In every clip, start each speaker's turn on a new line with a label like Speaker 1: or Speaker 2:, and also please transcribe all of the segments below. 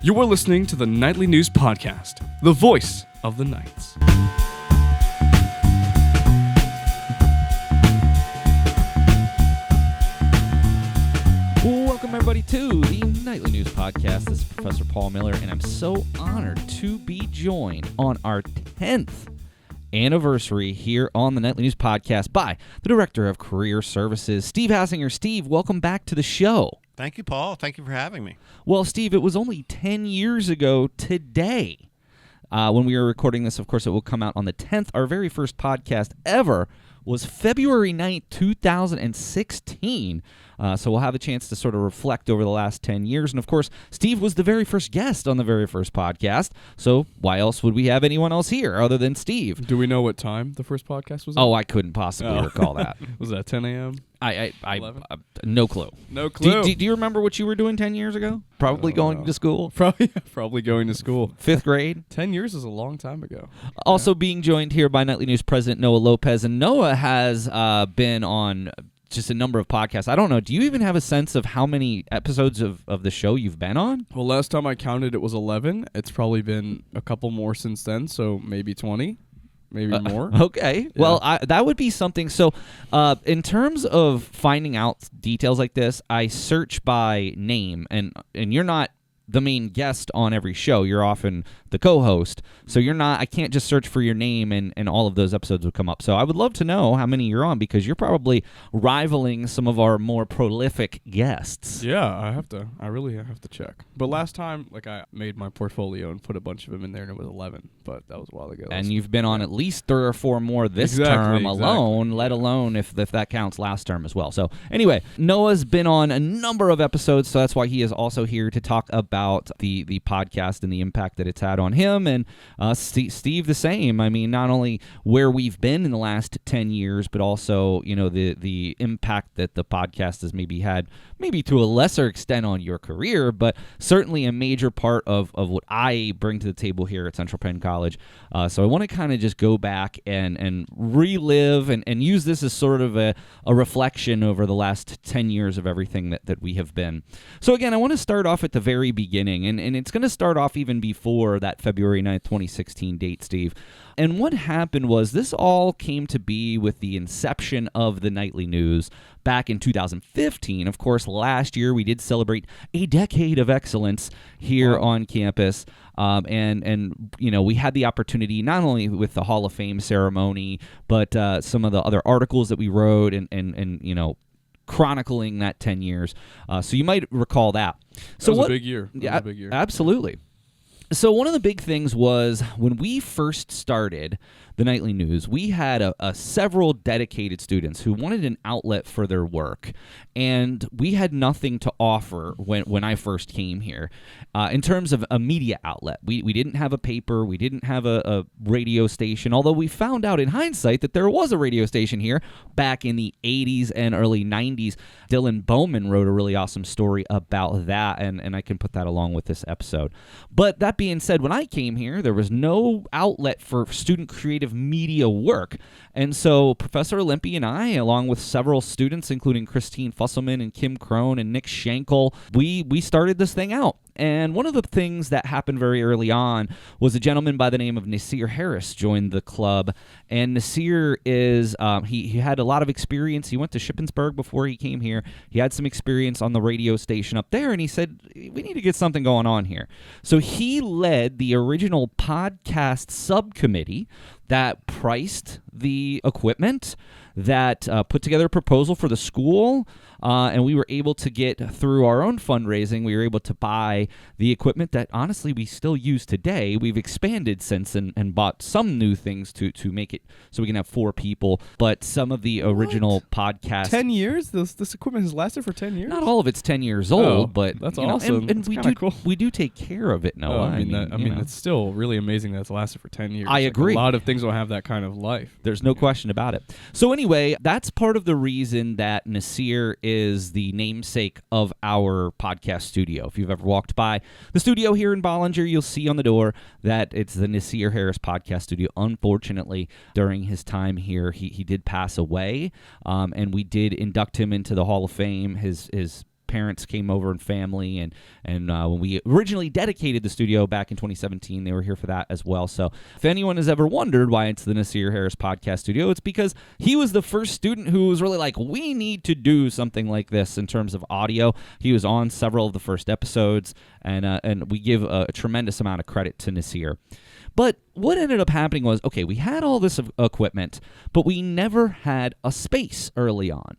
Speaker 1: You are listening to the Nightly News Podcast, the voice of the Knights.
Speaker 2: Welcome, everybody, to the Nightly News Podcast. This is Professor Paul Miller, and I'm so honored to be joined on our 10th anniversary here on the Nightly News Podcast by the Director of Career Services, Steve Hassinger. Steve, welcome back to the show.
Speaker 3: Thank you, Paul. Thank you for having me.
Speaker 2: Well, Steve, it was only 10 years ago today when we were recording this. Of course, it will come out on the 10th. Our very first podcast ever was February 9th, 2016. So we'll have a chance to sort of reflect over the last 10 years. And, of course, Steve was the very first guest on the very first podcast. So why else would we have anyone else here other than Steve?
Speaker 1: Do we know what time the first podcast was at?
Speaker 2: Oh, I couldn't possibly recall that.
Speaker 1: Was that 10 a.m.?
Speaker 2: I no clue.
Speaker 1: No clue.
Speaker 2: Do you remember what you were doing 10 years ago? Probably going to school.
Speaker 1: Probably going to school.
Speaker 2: 5th grade.
Speaker 1: 10 years is a long time ago.
Speaker 2: Also being joined here by Nightly News President Noah Lopez. And Noah has been on just a number of podcasts. I don't know. Do you even have a sense of how many episodes of the show you've been on?
Speaker 1: Well, last time I counted, it was 11. It's probably been a couple more since then, so maybe 20. Maybe more.
Speaker 2: Okay.
Speaker 1: Yeah.
Speaker 2: Well, that would be something. So in terms of finding out details like this, I search by name, and you're not the main guest on every show. You're often the co-host. So you're not, I can't just search for your name and all of those episodes would come up. So I would love to know how many you're on, because you're probably rivaling some of our more prolific guests.
Speaker 1: Yeah, I really have to check. But last time, I made my portfolio and put a bunch of them in there, and it was 11. But that was a while ago.
Speaker 2: And you've been on at least 3 or 4 more this term alone, let alone if that counts last term as well. So anyway, Noah's been on a number of episodes, so that's why he is also here to talk about the podcast and the impact that it's had on him, and Steve the same. I mean, not only where we've been in the last 10 years, but also, the impact that the podcast has maybe had, maybe to a lesser extent on your career, but certainly a major part of what I bring to the table here at Central Penn College. So I want to kind of just go back and relive and use this as sort of a reflection over the last 10 years of everything that we have been. So again, I want to start off at the very beginning, and it's going to start off even before that February 9th, 2016 date, Steve. And what happened was this all came to be with the inception of the Nightly News back in 2015. Of course, last year we did celebrate a decade of excellence here on campus. And we had the opportunity not only with the Hall of Fame ceremony, but some of the other articles that we wrote and chronicling that 10 years. So you might recall that.
Speaker 1: So was a big year. That was a big year.
Speaker 2: Absolutely. So one of the big things was when we first started the Nightly News, we had several dedicated students who wanted an outlet for their work, and we had nothing to offer when I first came here in terms of a media outlet. We didn't have a paper, we didn't have a radio station, although we found out in hindsight that there was a radio station here back in the 80s and early 90s. Dylan Bowman wrote a really awesome story about that, and I can put that along with this episode. But that being said, when I came here, there was no outlet for student creative media work. And so Professor Olympi and I, along with several students, including Christine Fusselman and Kim Crone and Nick Schenkel, we started this thing out. And one of the things that happened very early on was a gentleman by the name of Nasir Harris joined the club. And Nasir is, he had a lot of experience. He went to Shippensburg before he came here. He had some experience on the radio station up there, and he said, we need to get something going on here. So he led the original podcast subcommittee that priced the equipment, that put together a proposal for the school, and we were able to get through our own fundraising. We were able to buy the equipment that honestly we still use today. We've expanded since and bought some new things to make it so we can have 4 people, but some of the original podcasts.
Speaker 1: 10 years? This equipment has lasted for 10 years?
Speaker 2: Not all of it's 10 years old, but
Speaker 1: that's awesome.
Speaker 2: And we do take care of it, Noah.
Speaker 1: I mean, it's still really amazing that it's lasted for 10 years.
Speaker 2: I agree.
Speaker 1: A lot of things don't have that kind of life.
Speaker 2: There's no question about it. So anyway, that's part of the reason that Nasir is the namesake of our podcast studio. If you've ever walked by the studio here in Bollinger, you'll see on the door that it's the Nasir Harris Podcast Studio. Unfortunately, during his time here, he did pass away, and we did induct him into the Hall of Fame. His parents came over and family, and when we originally dedicated the studio back in 2017, they were here for that as well. So if anyone has ever wondered why it's the Nasir Harris Podcast Studio, it's because he was the first student who was really like, we need to do something like this in terms of audio. He was on several of the first episodes, and we give a tremendous amount of credit to Nasir. But what ended up happening was, okay, we had all this equipment, but we never had a space early on.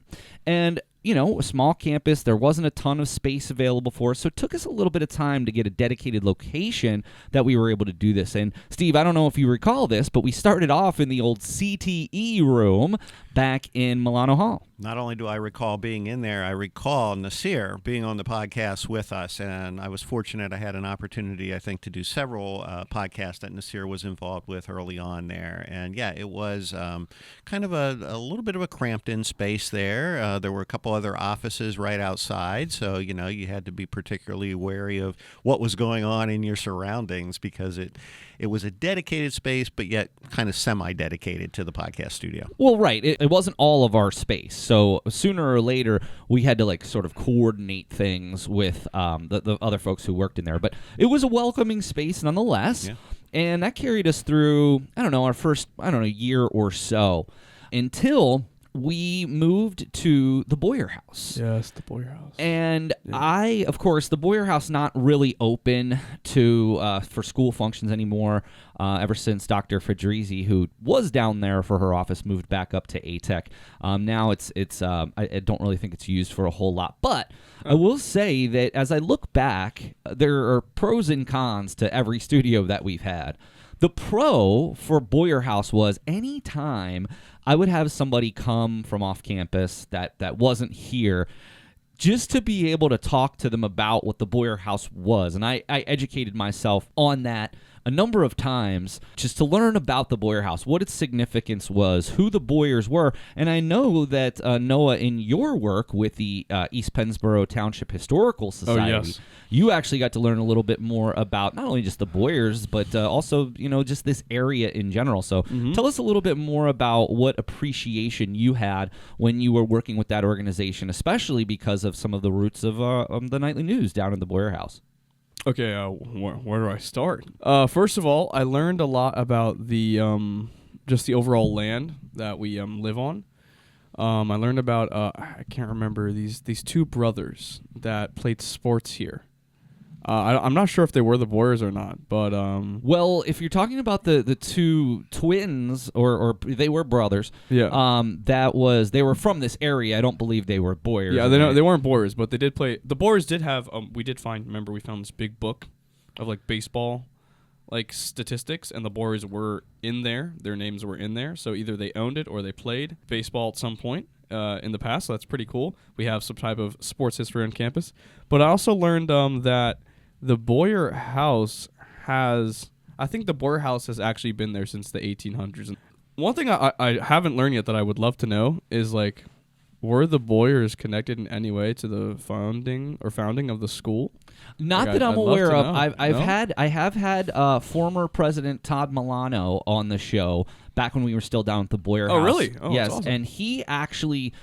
Speaker 2: And, a small campus, there wasn't a ton of space available for us, so it took us a little bit of time to get a dedicated location that we were able to do this in. Steve, I don't know if you recall this, but we started off in the old CTE room back in Milano Hall.
Speaker 3: Not only do I recall being in there, I recall Nasir being on the podcast with us, and I was fortunate I had an opportunity, I think, to do several podcasts that Nasir was involved with early on there. And yeah, it was kind of a little bit of a cramped-in space there. There were a couple other offices right outside, so, you had to be particularly wary of what was going on in your surroundings because it was a dedicated space, but yet kind of semi-dedicated to the podcast studio.
Speaker 2: Well, right. It wasn't all of our space. So sooner or later, we had to sort of coordinate things with the other folks who worked in there. But it was a welcoming space nonetheless. Yeah. And that carried us through, our first, year or so until we moved to the Boyer House.
Speaker 1: Yes, the Boyer House.
Speaker 2: And yeah. Of course, the Boyer House not really open to for school functions anymore ever since Dr. Fedrizi, who was down there for her office, moved back up to ATEC. Now it's I don't really think it's used for a whole lot. But I will say that as I look back, there are pros and cons to every studio that we've had. The pro for Boyer House was any time I would have somebody come from off campus that wasn't here just to be able to talk to them about what the Boyer House was. And I educated myself on that a number of times just to learn about the Boyer House, what its significance was, who the Boyers were. And I know that, Noah, in your work with the East Pennsboro Township Historical Society, you actually got to learn a little bit more about not only just the Boyers, but also, just this area in general. So tell us a little bit more about what appreciation you had when you were working with that organization, especially because of some of the roots of the Nightly News down in the Boyer House.
Speaker 1: Okay, where do I start? First of all, I learned a lot about the just the overall land that we live on. I learned about I can't remember these two brothers that played sports here. I'm not sure if they were the Boyers or not, but
Speaker 2: well, if you're talking about the two twins, or they were brothers, they were from this area. I don't believe they were Boyers.
Speaker 1: Yeah, they weren't Boyers, but they did play. The Boyers did have. We did find. Remember, we found this big book of baseball, statistics, and the Boyers were in there. Their names were in there, so either they owned it or they played baseball at some point in the past. So that's pretty cool. We have some type of sports history on campus, but I also learned that the Boyer House I think the Boyer House has actually been there since the 1800s. And one thing I haven't learned yet that I would love to know is, were the Boyers connected in any way to the founding of the school?
Speaker 2: Not that I'm aware of. I have had former President Todd Milano on the show back when we were still down at the Boyer House.
Speaker 1: Oh, really? Oh,
Speaker 2: yes,
Speaker 1: that's awesome.
Speaker 2: And he actually,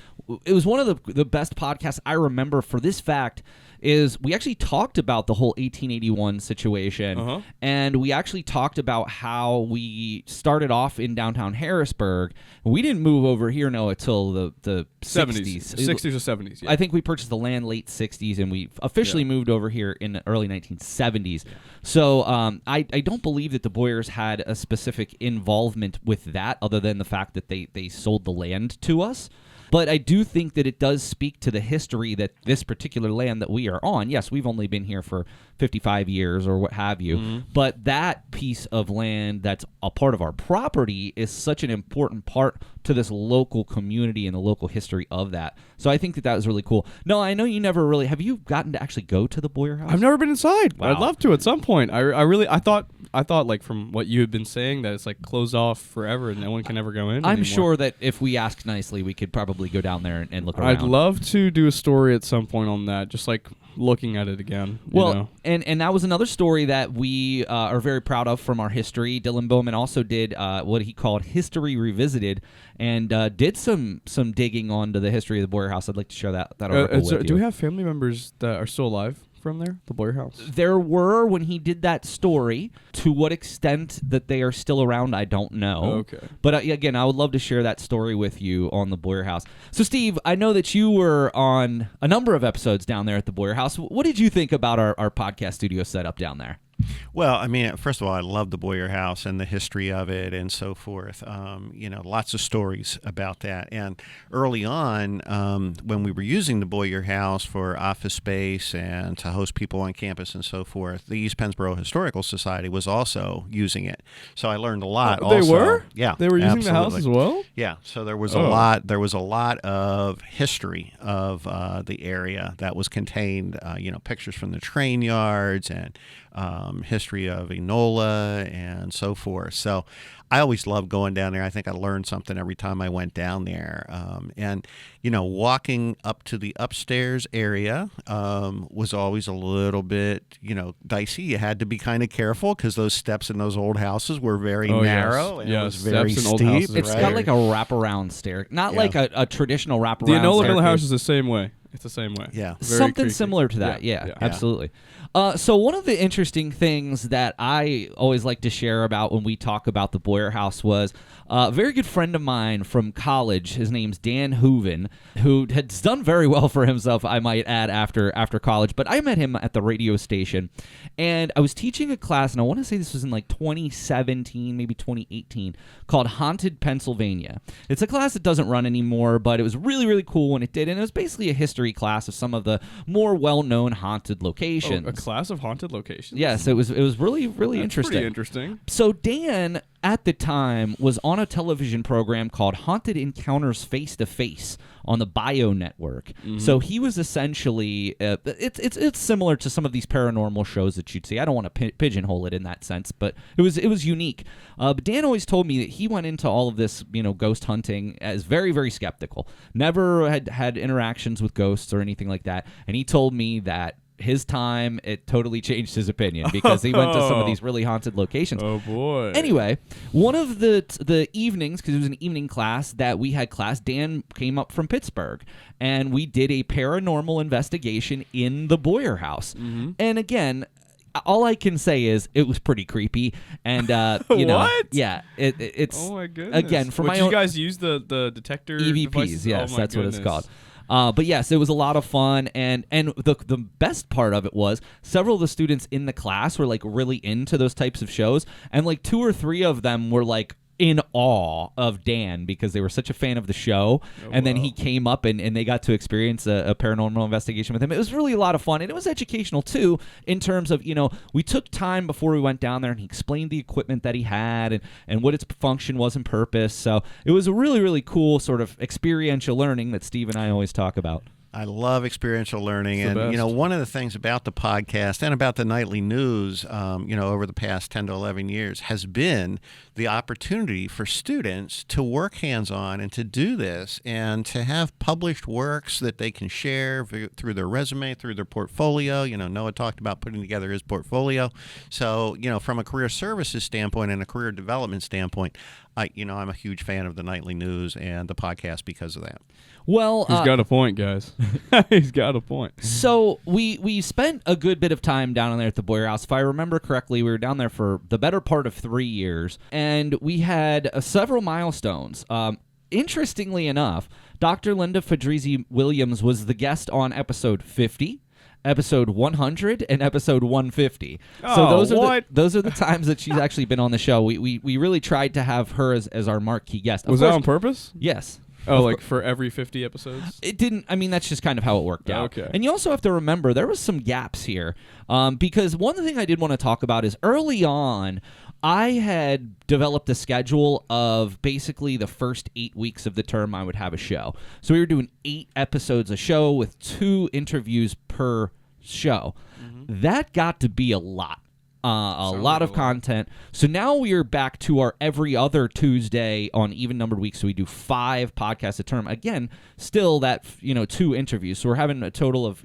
Speaker 2: it was one of the best podcasts I remember for this fact. Is we actually talked about the whole 1881 situation, and we actually talked about how we started off in downtown Harrisburg. We didn't move over here, until the
Speaker 1: 70s. 60s or 70s, yeah.
Speaker 2: I think we purchased the land late 60s, and we officially moved over here in the early 1970s. Yeah. So I don't believe that the Boyers had a specific involvement with that, other than the fact that they sold the land to us. But I do think that it does speak to the history that this particular land that we are on, yes, we've only been here for 55 years or what have you, but that piece of land that's a part of our property is such an important part to this local community and the local history of that. So I think that was really cool. No, I know you never really, have you gotten to actually go to the Boyer House?
Speaker 1: I've never been inside.
Speaker 2: Wow.
Speaker 1: I'd love to at some point. I thought from what you had been saying that it's closed off forever and no one can ever go in
Speaker 2: I'm
Speaker 1: anymore.
Speaker 2: sure that if we asked nicely, we could probably really go down there and look around.
Speaker 1: I'd love to do a story at some point on that, just like looking at it again.
Speaker 2: Well,
Speaker 1: you know?
Speaker 2: and that was another story that we are very proud of from our history. Dylan Bowman also did what he called History Revisited, and did some digging onto the history of the Boyer House. I'd like to share that article with you.
Speaker 1: Do we have family members that are still alive from there, the Boyer House?
Speaker 2: There were when he did that story. To what extent that they are still around, I don't know.
Speaker 1: Okay.
Speaker 2: But again, I would love to share that story with you on the Boyer House. So, Steve, I know that you were on a number of episodes down there at the Boyer House. What did you think about our podcast studio setup down there?
Speaker 3: Well, I mean, first of all, I love the Boyer House and the history of it and so forth. Lots of stories about that. And early on, when we were using the Boyer House for office space and to host people on campus and so forth, the East Pennsboro Historical Society was also using it. So I learned a lot.
Speaker 1: They
Speaker 3: also.
Speaker 1: were?
Speaker 3: Yeah,
Speaker 1: they were using
Speaker 3: absolutely.
Speaker 1: the house as well?
Speaker 3: Yeah. So there was a lot. There was a lot of history of the area that was contained. Pictures from the train yards and history of Enola and so forth. So I always loved going down there. I think I learned something every time I went down there. Walking up to the upstairs area was always a little bit, dicey. You had to be kind of careful because those steps in those old houses were very narrow and it was very
Speaker 1: steps in old
Speaker 3: steep.
Speaker 1: houses are
Speaker 2: It's
Speaker 1: right.
Speaker 2: got like a wraparound stair, not like a traditional wraparound.
Speaker 1: The Enola Middle
Speaker 2: staircase.
Speaker 1: House is the same way. It's the same way.
Speaker 3: Yeah.
Speaker 1: Very
Speaker 2: Something
Speaker 1: creaky.
Speaker 2: similar to that.
Speaker 1: Yeah.
Speaker 2: Yeah, absolutely. So one of the interesting things that I always like to share about when we talk about the Boyer House was a very good friend of mine from college. His name's Dan Hooven, who had done very well for himself, I might add, after college. But I met him at the radio station, and I was teaching a class, and I want to say this was in like 2017, maybe 2018, called Haunted Pennsylvania. It's a class that doesn't run anymore, but it was really, really cool when it did, and it was basically a history class of some of the more well-known haunted locations.
Speaker 1: A class of haunted locations?
Speaker 2: Yes, it was really, really
Speaker 1: That's
Speaker 2: interesting.
Speaker 1: pretty interesting.
Speaker 2: So Dan, at the time, was on a television program called Haunted Encounters Face to Face on the Bio Network.
Speaker 1: Mm-hmm.
Speaker 2: So he was essentially it's similar to some of these paranormal shows that you'd see. I don't want to pigeonhole it in that sense, but it was unique. But Dan always told me that he went into all of this, ghost hunting as very, very skeptical. Never had interactions with ghosts or anything like that, and he told me that his time, it totally changed his opinion because he went to some of these really haunted locations.
Speaker 1: Oh, boy.
Speaker 2: Anyway, one of the evenings, because it was an evening class that we had class, Dan came up from Pittsburgh, and we did a paranormal investigation in the Boyer House. Mm-hmm. And again, all I can say is it was pretty creepy, and
Speaker 1: What?
Speaker 2: yeah, it's
Speaker 1: Oh, my goodness.
Speaker 2: again for my
Speaker 1: you
Speaker 2: own
Speaker 1: guys use the detector
Speaker 2: EVPs.
Speaker 1: devices?
Speaker 2: Yes,
Speaker 1: Oh, my
Speaker 2: that's what it's
Speaker 1: goodness.
Speaker 2: called. But yes, it was a lot of fun, and the best part of it was several of the students in the class were like really into those types of shows, and like 2 or 3 of them were like in awe of Dan because they were such a fan of the show. And then he came up and they got to experience a paranormal investigation with him. It was really a lot of fun, and it was educational too in terms of, we took time before we went down there and he explained the equipment that he had and what its function was and purpose. So it was a really, really cool sort of experiential learning that Steve and I always talk about.
Speaker 3: I love experiential learning,
Speaker 1: It's the
Speaker 3: and
Speaker 1: best.
Speaker 3: one of the things about the podcast and about the nightly news, over the past 10 to 11 years, has been the opportunity for students to work hands-on and to do this and to have published works that they can share through their resume, through their portfolio. Noah talked about putting together his portfolio. So, from a career services standpoint and a career development standpoint, I'm a huge fan of the nightly news and the podcast because of that.
Speaker 2: Well,
Speaker 1: He's got a point, guys. He's got a point.
Speaker 2: So we spent a good bit of time down there at the Boyer House. If I remember correctly, we were down there for the better part of 3 years, and we had several milestones. Interestingly enough, Dr. Linda Fedrizzi Williams was the guest on episode 50. Episode 100 and episode 150. So those are the times that she's actually been on the show. We really tried to have her as our marquee guest. Of
Speaker 1: Was
Speaker 2: course,
Speaker 1: that on purpose?
Speaker 2: Yes.
Speaker 1: Oh, like for every 50 episodes?
Speaker 2: It didn't. I mean, that's just kind of how it worked out.
Speaker 1: Okay.
Speaker 2: And you also have to remember there was some gaps here, because one thing I did want to talk about is early on, I had developed a schedule of basically the first 8 weeks of the term I would have a show. So we were doing 8 episodes a show with 2 interviews per show. Mm-hmm. That got to be a lot. a lot of content. So now we are back to our every other Tuesday on even numbered weeks. So we do 5 podcasts a term. Again, still that 2 interviews. So we're having a total of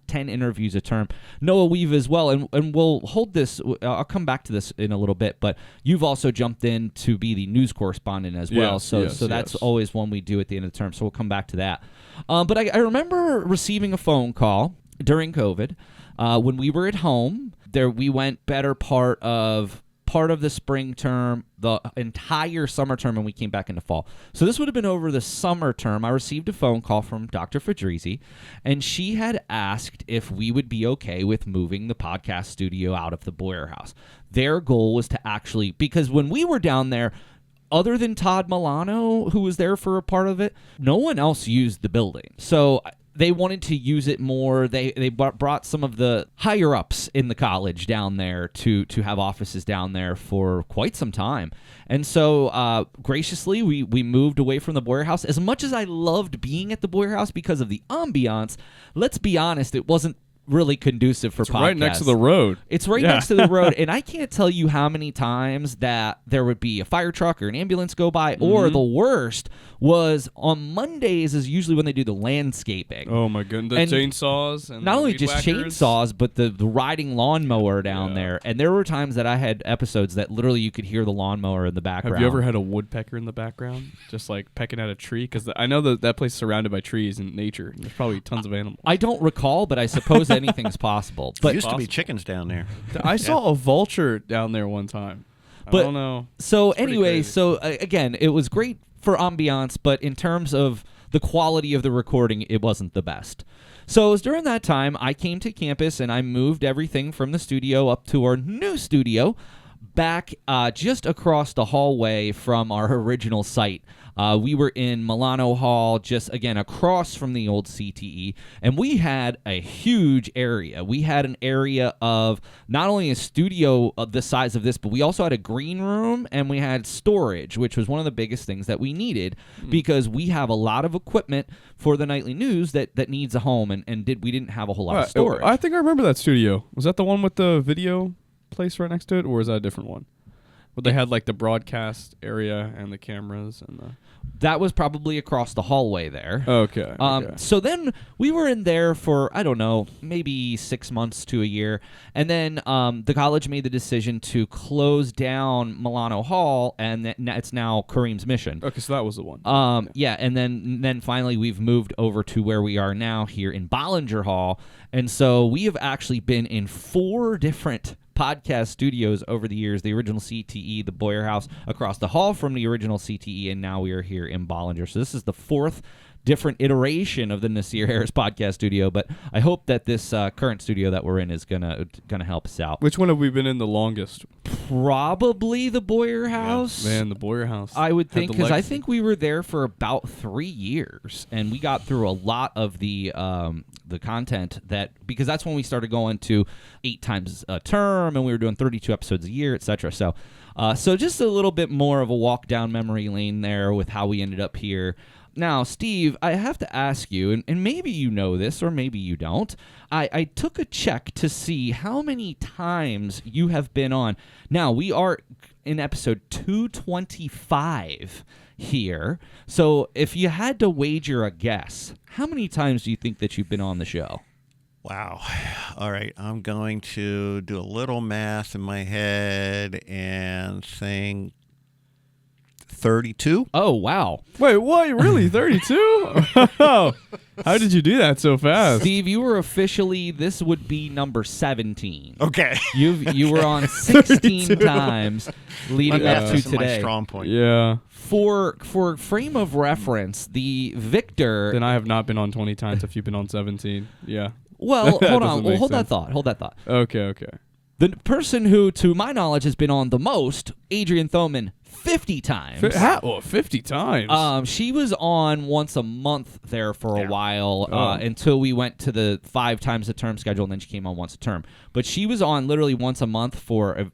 Speaker 2: 10 interviews a term. Noah Weave as well, and we'll hold this. I'll come back to this in a little bit, but you've also jumped in to be the news correspondent as well. So that's always one we do at the end of the term. So we'll come back to that. But I remember receiving a phone call during COVID when we were at home. There we went better part of the spring term, the entire summer term, and we came back into fall. So this would have been over the summer term. I received a phone call from Dr. Fedrizi, and she had asked if we would be okay with moving the podcast studio out of the Boyer House. Their goal was to actually, because when we were down there, other than Todd Milano, who was there for a part of it, no one else used the building. So they wanted to use it more. They brought some of the higher ups in the college down there to have offices down there for quite some time. And so graciously, we moved away from the Boyer House. As much as I loved being at the Boyer House because of the ambiance, let's be honest, it wasn't really conducive for podcasts.
Speaker 1: Right next to the road.
Speaker 2: It's right next to the road, and I can't tell you how many times that there would be a fire truck or an ambulance go by, or the worst was on Mondays is usually when they do the landscaping.
Speaker 1: Oh my goodness, the chainsaws and
Speaker 2: not
Speaker 1: the
Speaker 2: only
Speaker 1: weed
Speaker 2: just
Speaker 1: whackers.
Speaker 2: chainsaws, but the riding lawnmower down there. And there were times that I had episodes that literally you could hear the lawnmower in the background.
Speaker 1: Have you ever had a woodpecker in the background, just like pecking at a tree? Because I know that place is surrounded by trees and nature, and there's probably tons of animals.
Speaker 2: I don't recall, but I suppose anything's possible. But
Speaker 3: There used to be chickens down there.
Speaker 1: I saw a vulture down there one time. I don't know.
Speaker 2: So
Speaker 1: It's pretty
Speaker 2: anyway,
Speaker 1: crazy.
Speaker 2: again, it was great for ambiance, but in terms of the quality of the recording, it wasn't the best. So it was during that time I came to campus and I moved everything from the studio up to our new studio back just across the hallway from our original site. We were in Milano Hall, just, again, across from the old CTE, and we had a huge area. We had an area of not only a studio of the size of this, but we also had a green room, and we had storage, which was one of the biggest things that we needed because we have a lot of equipment for the nightly news that needs a home, and we didn't have a whole lot of storage.
Speaker 1: I think I remember that studio. Was that the one with the video place right next to it, or is that a different one? Where they had like the broadcast area and the cameras and the...
Speaker 2: That was probably across the hallway there.
Speaker 1: Okay.
Speaker 2: So then we were in there for, I don't know, maybe 6 months to a year. And then the college made the decision to close down Milano Hall, and it's now Kareem's Mission.
Speaker 1: Okay, so that was the one.
Speaker 2: Yeah, and then finally we've moved over to where we are now here in Bollinger Hall. And so we have actually been in 4 different podcast studios over the years, the original CTE, the Boyer House, across the hall from the original CTE, and now we are here in Bollinger. So this is the 4th different iteration of the Nasir Harris podcast studio, but I hope that this current studio that we're in is gonna help us out.
Speaker 1: Which one have we been in the longest?
Speaker 2: Probably the Boyer House.
Speaker 1: Man, the Boyer House.
Speaker 2: I would think, because I
Speaker 1: legacy.
Speaker 2: think we were there for about 3 years, and we got through a lot of the content because that's when we started going to 8 times a term, and we were doing 32 episodes a year, etc. So just a little bit more of a walk down memory lane there with how we ended up here. Now, Steve, I have to ask you, and maybe you know this or maybe you don't, I took a check to see how many times you have been on. Now, we are in episode 225 here, so if you had to wager a guess, how many times do you think that you've been on the show?
Speaker 3: Wow. All right. I'm going to do a little math in my head and think 32.
Speaker 2: Oh, wow.
Speaker 1: Wait, what? Really? 32? How did you do that so fast?
Speaker 2: Steve, you were officially, this would be number 17.
Speaker 3: Okay.
Speaker 2: You were on 16 times leading up to
Speaker 3: That's my
Speaker 2: today.
Speaker 3: strong point.
Speaker 1: Yeah.
Speaker 2: For frame of reference, the victor...
Speaker 1: Then I have not been on 20 times if you've been on 17. Yeah.
Speaker 2: Well,
Speaker 1: That
Speaker 2: hold on.
Speaker 1: doesn't
Speaker 2: Well,
Speaker 1: make
Speaker 2: hold that
Speaker 1: sense.
Speaker 2: thought. Hold that thought.
Speaker 1: Okay.
Speaker 2: The person who, to my knowledge, has been on the most, Adrian Thoman, 50 times.
Speaker 1: 50 times?
Speaker 2: She was on once a month there for a while until we went to the 5 times a term schedule, and then she came on once a term. But she was on literally once a month for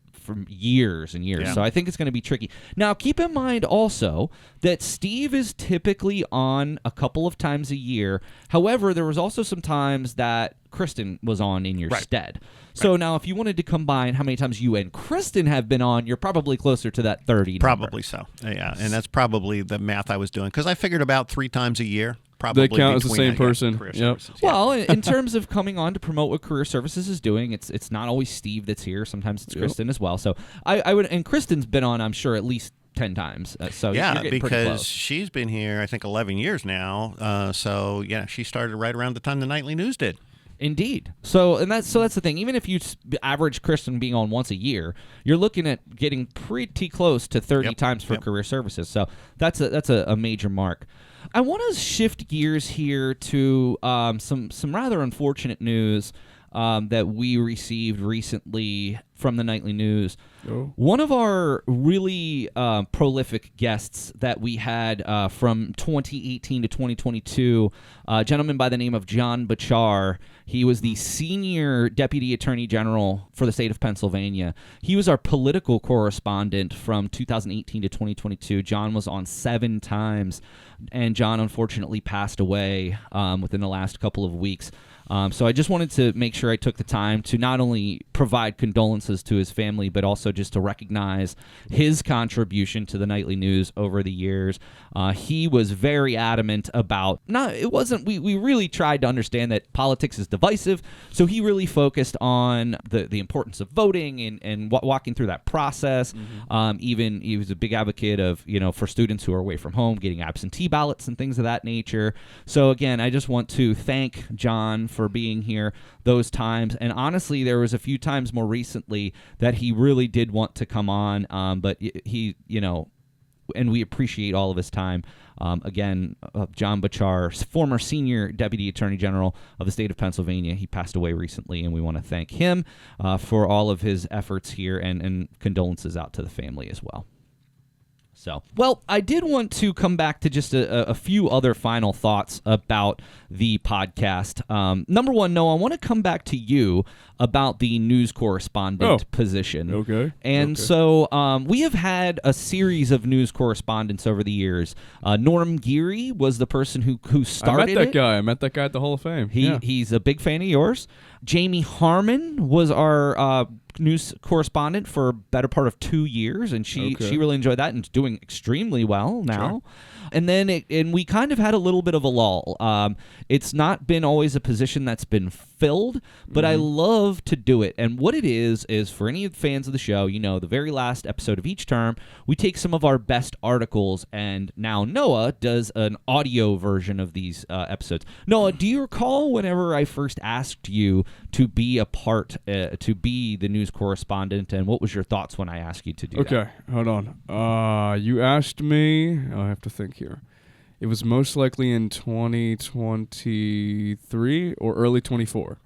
Speaker 2: years and years.
Speaker 3: Yeah.
Speaker 2: So I think it's going to be tricky. Now, keep in mind also that Steve is typically on a couple of times a year. However, there was also some times that Kristen was on in your
Speaker 3: Right.
Speaker 2: stead. So now if you wanted to combine how many times you and Kristen have been on, you're probably closer to that 30 number.
Speaker 3: Probably so. Yeah, and that's probably the math I was doing because I figured about 3 times a year. Probably
Speaker 1: They count as the
Speaker 3: between,
Speaker 1: same person.
Speaker 3: Career
Speaker 1: Yep.
Speaker 3: services. Yeah.
Speaker 2: Well, in terms of coming on to promote what Career Services is doing, it's not always Steve that's here. Sometimes it's Kristen as well. So I would, and Kristen's been on, I'm sure, at least 10 times. So
Speaker 3: yeah,
Speaker 2: you're getting pretty
Speaker 3: because
Speaker 2: close.
Speaker 3: she's been here, I think, 11 years now. So yeah, she started right around the time the Nightly News did.
Speaker 2: Indeed. So that's the thing. Even if you average Kristen being on once a year, you're looking at getting pretty close to 30 times for Career Services. So that's a major mark. I want to shift gears here to some rather unfortunate news that we received recently from the Nightly News.
Speaker 1: Oh.
Speaker 2: One of our really prolific guests that we had from 2018 to 2022, a gentleman by the name of John Bachar. He was the senior deputy attorney general for the state of Pennsylvania. He was our political correspondent from 2018 to 2022. John was on 7 times, and John unfortunately passed away within the last couple of weeks. So I just wanted to make sure I took the time to not only provide condolences to his family, but also just to recognize his contribution to the Nightly News over the years. He was very adamant about, we really tried to understand that politics is divisive, so he really focused on the importance of voting and walking through that process. Even he was a big advocate of, for students who are away from home, getting absentee ballots and things of that nature. So again, I just want to thank John for being here those times. And honestly, there was a few times more recently that he really did want to come on, but he, and we appreciate all of his time. Again, John Bachar, former senior deputy attorney general of the state of Pennsylvania. He passed away recently, and we want to thank him for all of his efforts here, and condolences out to the family as well. So, well, I did want to come back to just a few other final thoughts about the podcast. Number one, Noah, I want to come back to you about the news correspondent position.
Speaker 1: Okay.
Speaker 2: And so we have had a series of news correspondents over the years. Norm Geary was the person who started
Speaker 1: I met that guy at the Hall of Fame.
Speaker 2: He's a big fan of yours. Jamie Harmon was our news correspondent for a better part of 2 years, and she really enjoyed that and is doing extremely well now. Sure. And then we kind of had a little bit of a lull. It's not been always a position that's been filled, but I love to do it. And what it is for any fans of the show, the very last episode of each term, we take some of our best articles, and now Noah does an audio version of these episodes. Noah, do you recall whenever I first asked you to be a part, to be the news correspondent, and what was your thoughts when I asked you to do that?
Speaker 1: Okay, hold on. You asked me, I have to think here. It was most likely in 2023 or early 24,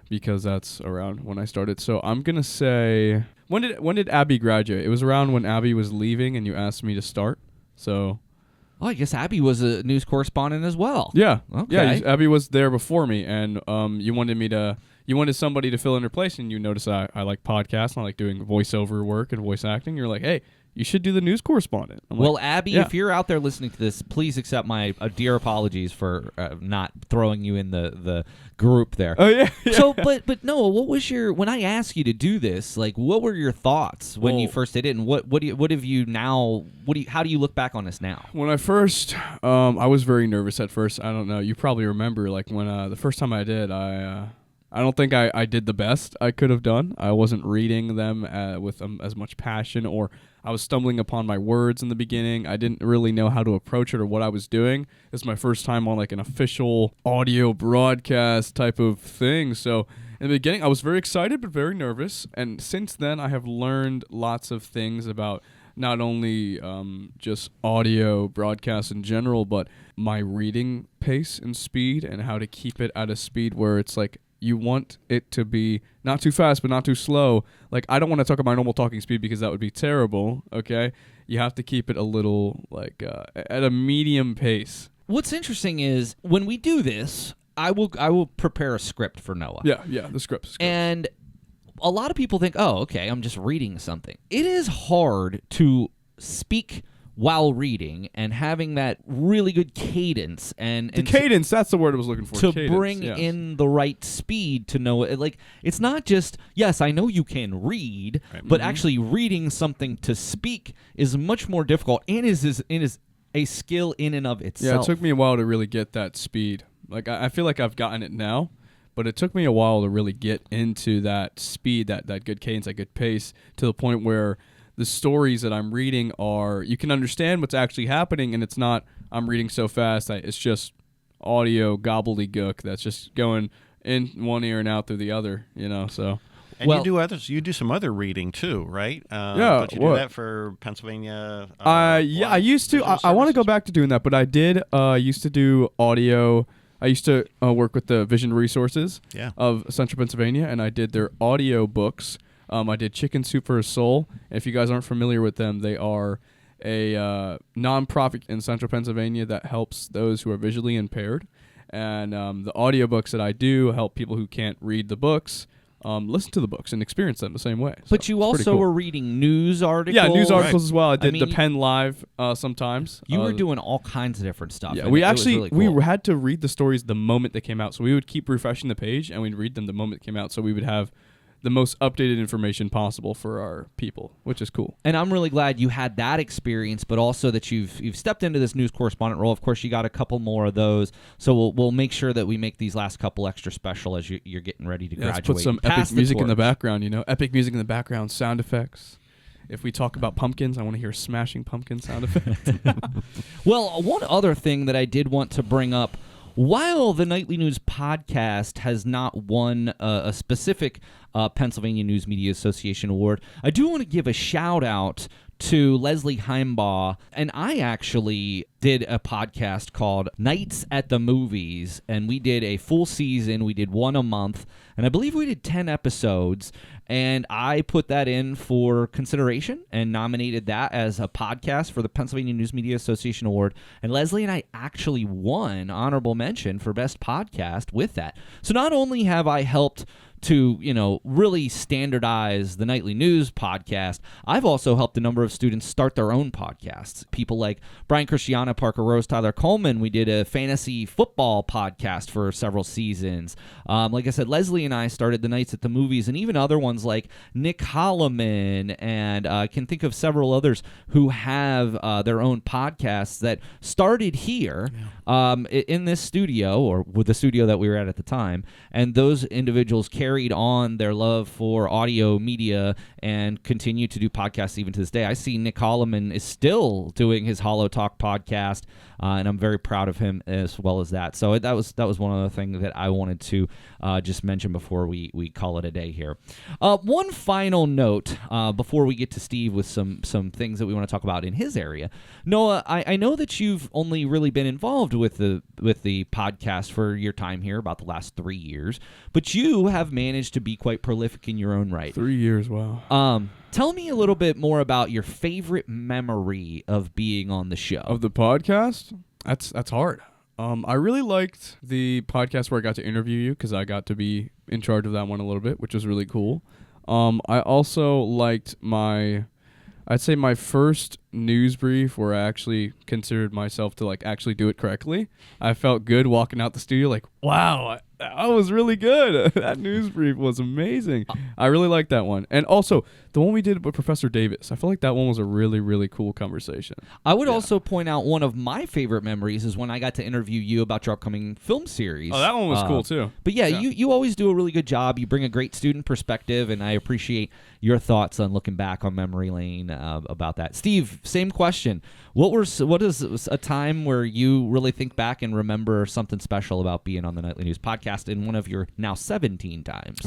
Speaker 1: because that's around when I started. So I'm going to say, when did Abby graduate? It was around when Abby was leaving and you asked me to start. So
Speaker 2: Oh, I guess Abby was a news correspondent as well.
Speaker 1: Yeah.
Speaker 2: Okay.
Speaker 1: Yeah, Abby was there before me, and you wanted somebody to fill in her place, and you notice I like podcasts, and I like doing voiceover work and voice acting. You're like, hey, you should do the news correspondent. I'm
Speaker 2: well,
Speaker 1: like,
Speaker 2: Abby,
Speaker 1: yeah.
Speaker 2: if you're out there listening to this, please accept my dear apologies for not throwing you in the group there.
Speaker 1: Oh yeah.
Speaker 2: So, but Noah, what was when I asked you to do this? Like, what were your thoughts when you first did it, and how do you look back on this now?
Speaker 1: When I first, I was very nervous at first. I don't know. You probably remember, like when the first time I did, I don't think I did the best I could have done. I wasn't reading them with as much passion, or I was stumbling upon my words in the beginning. I didn't really know how to approach it or what I was doing. It's my first time on like an official audio broadcast type of thing. So in the beginning, I was very excited but very nervous. And since then, I have learned lots of things about not only just audio broadcasts in general, but my reading pace and speed, and how to keep it at a speed where it's like, you want it to be not too fast, but not too slow. Like, I don't want to talk at my normal talking speed because that would be terrible, okay? You have to keep it a little, like, at a medium pace.
Speaker 2: What's interesting is, when we do this, I will prepare a script for Noah.
Speaker 1: Yeah, the script.
Speaker 2: And a lot of people think, oh, okay, I'm just reading something. It is hard to speak while reading and having that really good cadence and
Speaker 1: cadence, that's the word I was looking for.
Speaker 2: To
Speaker 1: Cadence,
Speaker 2: bring
Speaker 1: yes.
Speaker 2: in the right speed to know it. Like, it's not just, yes, I know you can read, but actually reading something to speak is much more difficult and is a skill in and of itself.
Speaker 1: Yeah, it took me a while to really get that speed. Like, I feel like I've gotten it now, but it took me a while to really get into that speed, that good cadence, that good pace, to the point where the stories that I'm reading you can understand what's actually happening, and it's not, I'm reading so fast, it's just audio gobbledygook that's just going in one ear and out through the other, so.
Speaker 3: And you do some other reading too, right?
Speaker 1: Yeah.
Speaker 3: Don't you do that for Pennsylvania?
Speaker 1: Yeah, I used to. I want to go back to doing that, but I did used to do audio. I used to work with the Vision Resources of Central Pennsylvania, and I did their audio books. I did Chicken Soup for a Soul. And if you guys aren't familiar with them, they are a nonprofit in Central Pennsylvania that helps those who are visually impaired. And the audiobooks that I do help people who can't read the books listen to the books and experience them the same way.
Speaker 2: But you also were reading news articles.
Speaker 1: Yeah, news articles as well. I did the Penn Live sometimes.
Speaker 2: You were doing all kinds of different stuff.
Speaker 1: Yeah, we had to read the stories the moment they came out. So we would keep refreshing the page, and we'd read them the moment they came out. So we would have the most updated information possible for our people, which is cool.
Speaker 2: And I'm really glad you had that experience, but also that you've stepped into this news correspondent role. Of course, you got a couple more of those, so we'll make sure that we make these last couple extra special as you're getting ready to graduate.
Speaker 1: Let's put some epic music in the background, epic music in the background, sound effects. If we talk about pumpkins, I want to hear smashing pumpkin sound effects.
Speaker 2: Well, one other thing that I did want to bring up, while the Nightly News podcast has not won a specific Pennsylvania News Media Association award, I do want to give a shout out to Leslie Heimbaugh, and I actually did a podcast called Nights at the Movies, and we did a full season. We did one a month, and I believe we did 10 episodes, and I put that in for consideration and nominated that as a podcast for the Pennsylvania News Media Association Award, and Leslie and I actually won honorable mention for Best Podcast with that. So not only have I helped to, really standardize the Nightly News podcast, I've also helped a number of students start their own podcasts. People like Brian Christiana, Parker Rose, Tyler Coleman. We did a fantasy football podcast for several seasons. Like I said, Leslie and I started the Nights at the Movies, and even other ones like Nick Holloman, and I can think of several others who have their own podcasts that started here in this studio, or with the studio that we were at the time, and those individuals carried on their love for audio media and continue to do podcasts even to this day. I see Nick Holloman is still doing his Hollow Talk podcast, and I'm very proud of him as well as that. So that was one other thing that I wanted to just mention before we call it a day here. One final note before we get to Steve with some things that we want to talk about in his area. Noah, I know that you've only really been involved with the podcast for your time here, about the last 3 years, but you have managed to be quite prolific in your own right.
Speaker 1: 3 years, wow.
Speaker 2: Tell me a little bit more about your favorite memory of being on the show.
Speaker 1: Of the podcast? That's hard. I really liked the podcast where I got to interview you, because I got to be in charge of that one a little bit, which was really cool. I also liked I'd say my first news brief where I actually considered myself to actually do it correctly. I felt good walking out the studio wow, that was really good. That news brief was amazing. I really liked that one. And also, the one we did with Professor Davis, I feel like that one was a really, really cool conversation.
Speaker 2: I would also point out one of my favorite memories is when I got to interview you about your upcoming film series.
Speaker 1: Oh, that one was cool, too.
Speaker 2: But yeah, you always do a really good job. You bring a great student perspective, and I appreciate your thoughts on looking back on memory lane about that. Steve, same question. What is a time where you really think back and remember something special about being on the Nightly News podcast in one of your now 17 times?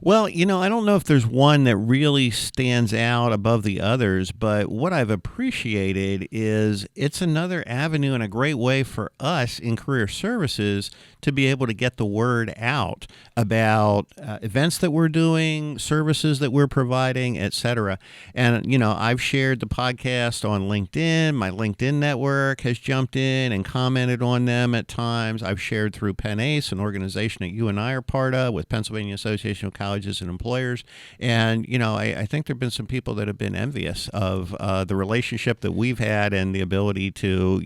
Speaker 3: Well, I don't know if there's one that really stands out above the others, but what I've appreciated is it's another avenue and a great way for us in career services to be able to get the word out about events that we're doing, services that we're providing, etc. And, I've shared the podcast on LinkedIn. My LinkedIn network has jumped in and commented on them at times. I've shared through Penn, an organization that you and I are part of with Pennsylvania Association of Colleges and Employers. And, I think there have been some people that have been envious of the relationship that we've had and the ability to,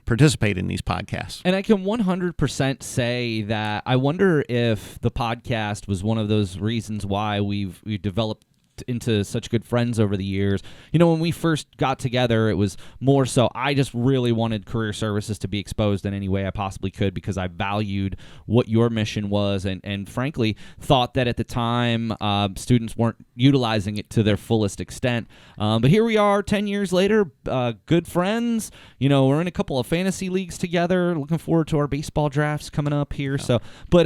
Speaker 3: participate in these podcasts.
Speaker 2: And I can 100% say that I wonder if the podcast was one of those reasons why we've developed into such good friends over the years. When we first got together, it was more so I just really wanted career services to be exposed in any way I possibly could because I valued what your mission was and frankly thought that at the time students weren't utilizing it to their fullest extent. But here we are 10 years later, good friends. We're in a couple of fantasy leagues together. Looking forward to our baseball drafts coming up here. So, but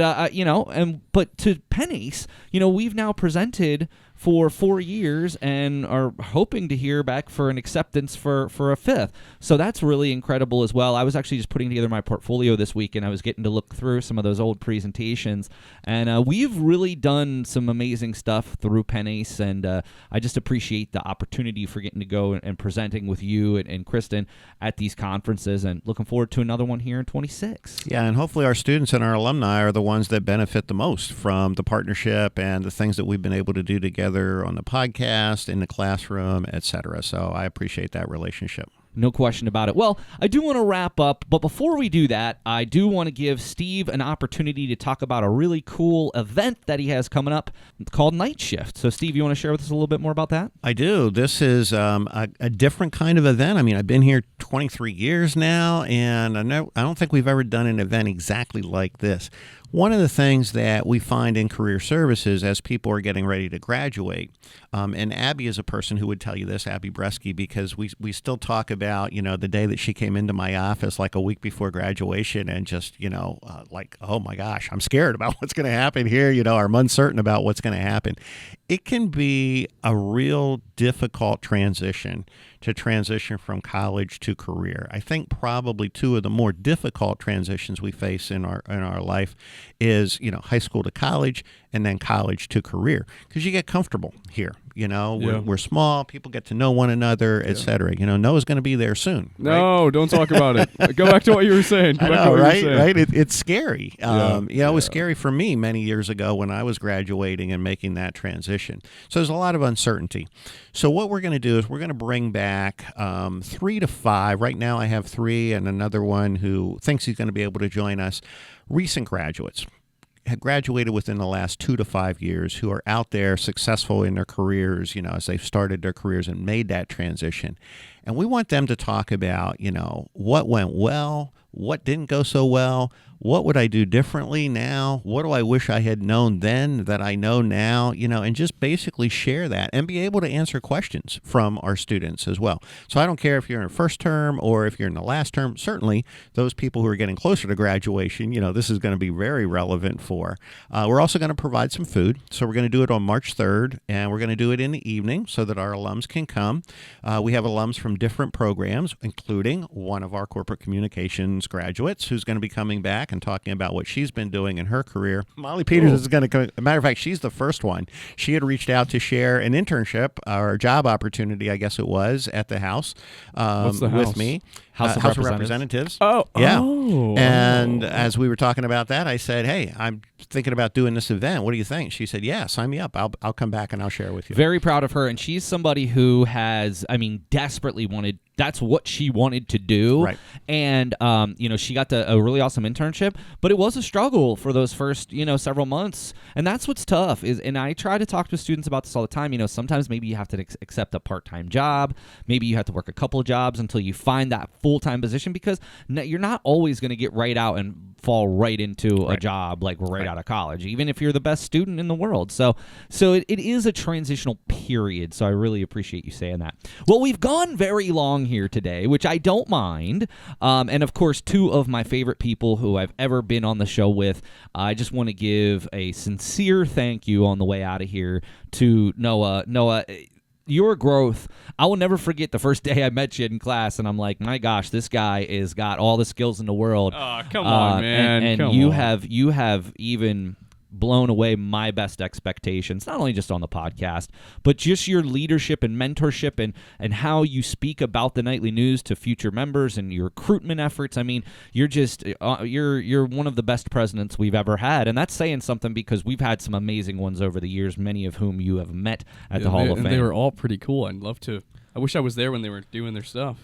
Speaker 2: to Penn Ace, we've now presented for 4 years and are hoping to hear back for an acceptance for a fifth. So that's really incredible as well. I was actually just putting together my portfolio this week and I was getting to look through some of those old presentations. And we've really done some amazing stuff through Penn Ace, and I just appreciate the opportunity for getting to go and presenting with you and Kristen at these conferences, and looking forward to another one here in 26.
Speaker 3: Yeah, and hopefully our students and our alumni are the ones that benefit the most from the partnership and the things that we've been able to do together on the podcast, in the classroom, etc. So I appreciate that relationship.
Speaker 2: No question about it. Well, I do want to wrap up, but before we do that, I do want to give Steve an opportunity to talk about a really cool event that he has coming up called Night Shift. So, Steve, you want to share with us a little bit more about that?
Speaker 3: I do. This is a different kind of event. I mean, I've been here 23 years now, and I don't think we've ever done an event exactly like this. One of the things that we find in career services as people are getting ready to graduate, and Abby is a person who would tell you this, Abby Bresky, because we still talk about, the day that she came into my office like a week before graduation and just, like, oh my gosh, I'm scared about what's going to happen here, I'm uncertain about what's going to happen. It can be a real difficult transition from college to career. I think probably two of the more difficult transitions we face in our life is, high school to college and then college to career, because you get comfortable here. We're small, people get to know one another, et cetera. Noah's going to be there soon.
Speaker 1: No, don't talk about it. Go back to what you were saying.
Speaker 3: Right? It's scary. It was scary for me many years ago when I was graduating and making that transition. So there's a lot of uncertainty. So what we're going to do is we're going to bring back 3 to 5. Right now I have 3 and another one who thinks he's going to be able to join us. Recent graduates had graduated within the last 2 to 5 years who are out there successful in their careers, as they've started their careers and made that transition. And we want them to talk about, what went well, what didn't go so well, what would I do differently now, what do I wish I had known then that I know now, and just basically share that and be able to answer questions from our students as well. So I don't care if you're in first term or if you're in the last term, certainly those people who are getting closer to graduation, this is going to be very relevant for. We're also going to provide some food. So we're going to do it on March 3rd, and we're going to do it in the evening so that our alums can come. We have alums from different programs, including one of our corporate communications graduates who's going to be coming back and talking about what she's been doing in her career. Molly Peters is going to come. As a matter of fact, she's the first one. She had reached out to share an internship or job opportunity, I guess it was, at the House,
Speaker 1: What's the House?
Speaker 3: with me.
Speaker 2: House of
Speaker 3: Representatives.
Speaker 1: Oh,
Speaker 3: yeah.
Speaker 1: Oh.
Speaker 3: And as we were talking about that, I said, hey, I'm thinking about doing this event. What do you think? She said, yeah, sign me up. I'll come back and I'll share with you.
Speaker 2: Very proud of her. And she's somebody who has, desperately wanted, that's what she wanted to do.
Speaker 3: Right.
Speaker 2: And, she got a really awesome internship, but it was a struggle for those first, several months. And that's what's tough and I try to talk to students about this all the time. Sometimes maybe you have to accept a part-time job. Maybe you have to work a couple of jobs until you find that full-time position, because you're not always going to get right out and fall right into a job like right out of college, even if you're the best student in the world. So it is a transitional period. So I really appreciate you saying that. Well, we've gone very long here today, which I don't mind. And of course, 2 of my favorite people who I've ever been on the show with. I just want to give a sincere thank you on the way out of here to Noah. Noah, your growth, I will never forget the first day I met you in class, and I'm like, my gosh, this guy has got all the skills in the world.
Speaker 1: Oh, come on, man.
Speaker 2: And
Speaker 1: come
Speaker 2: you
Speaker 1: on.
Speaker 2: have even blown away my best expectations, not only just on the podcast, but just your leadership and mentorship and how you speak about the Nightly News to future members and your recruitment efforts. I mean, you're just you're one of the best presidents we've ever had, and that's saying something because we've had some amazing ones over the years, many of whom you have met at the Hall of Fame.
Speaker 1: They were all pretty cool. I'd love to. I wish I was there when they were doing their stuff.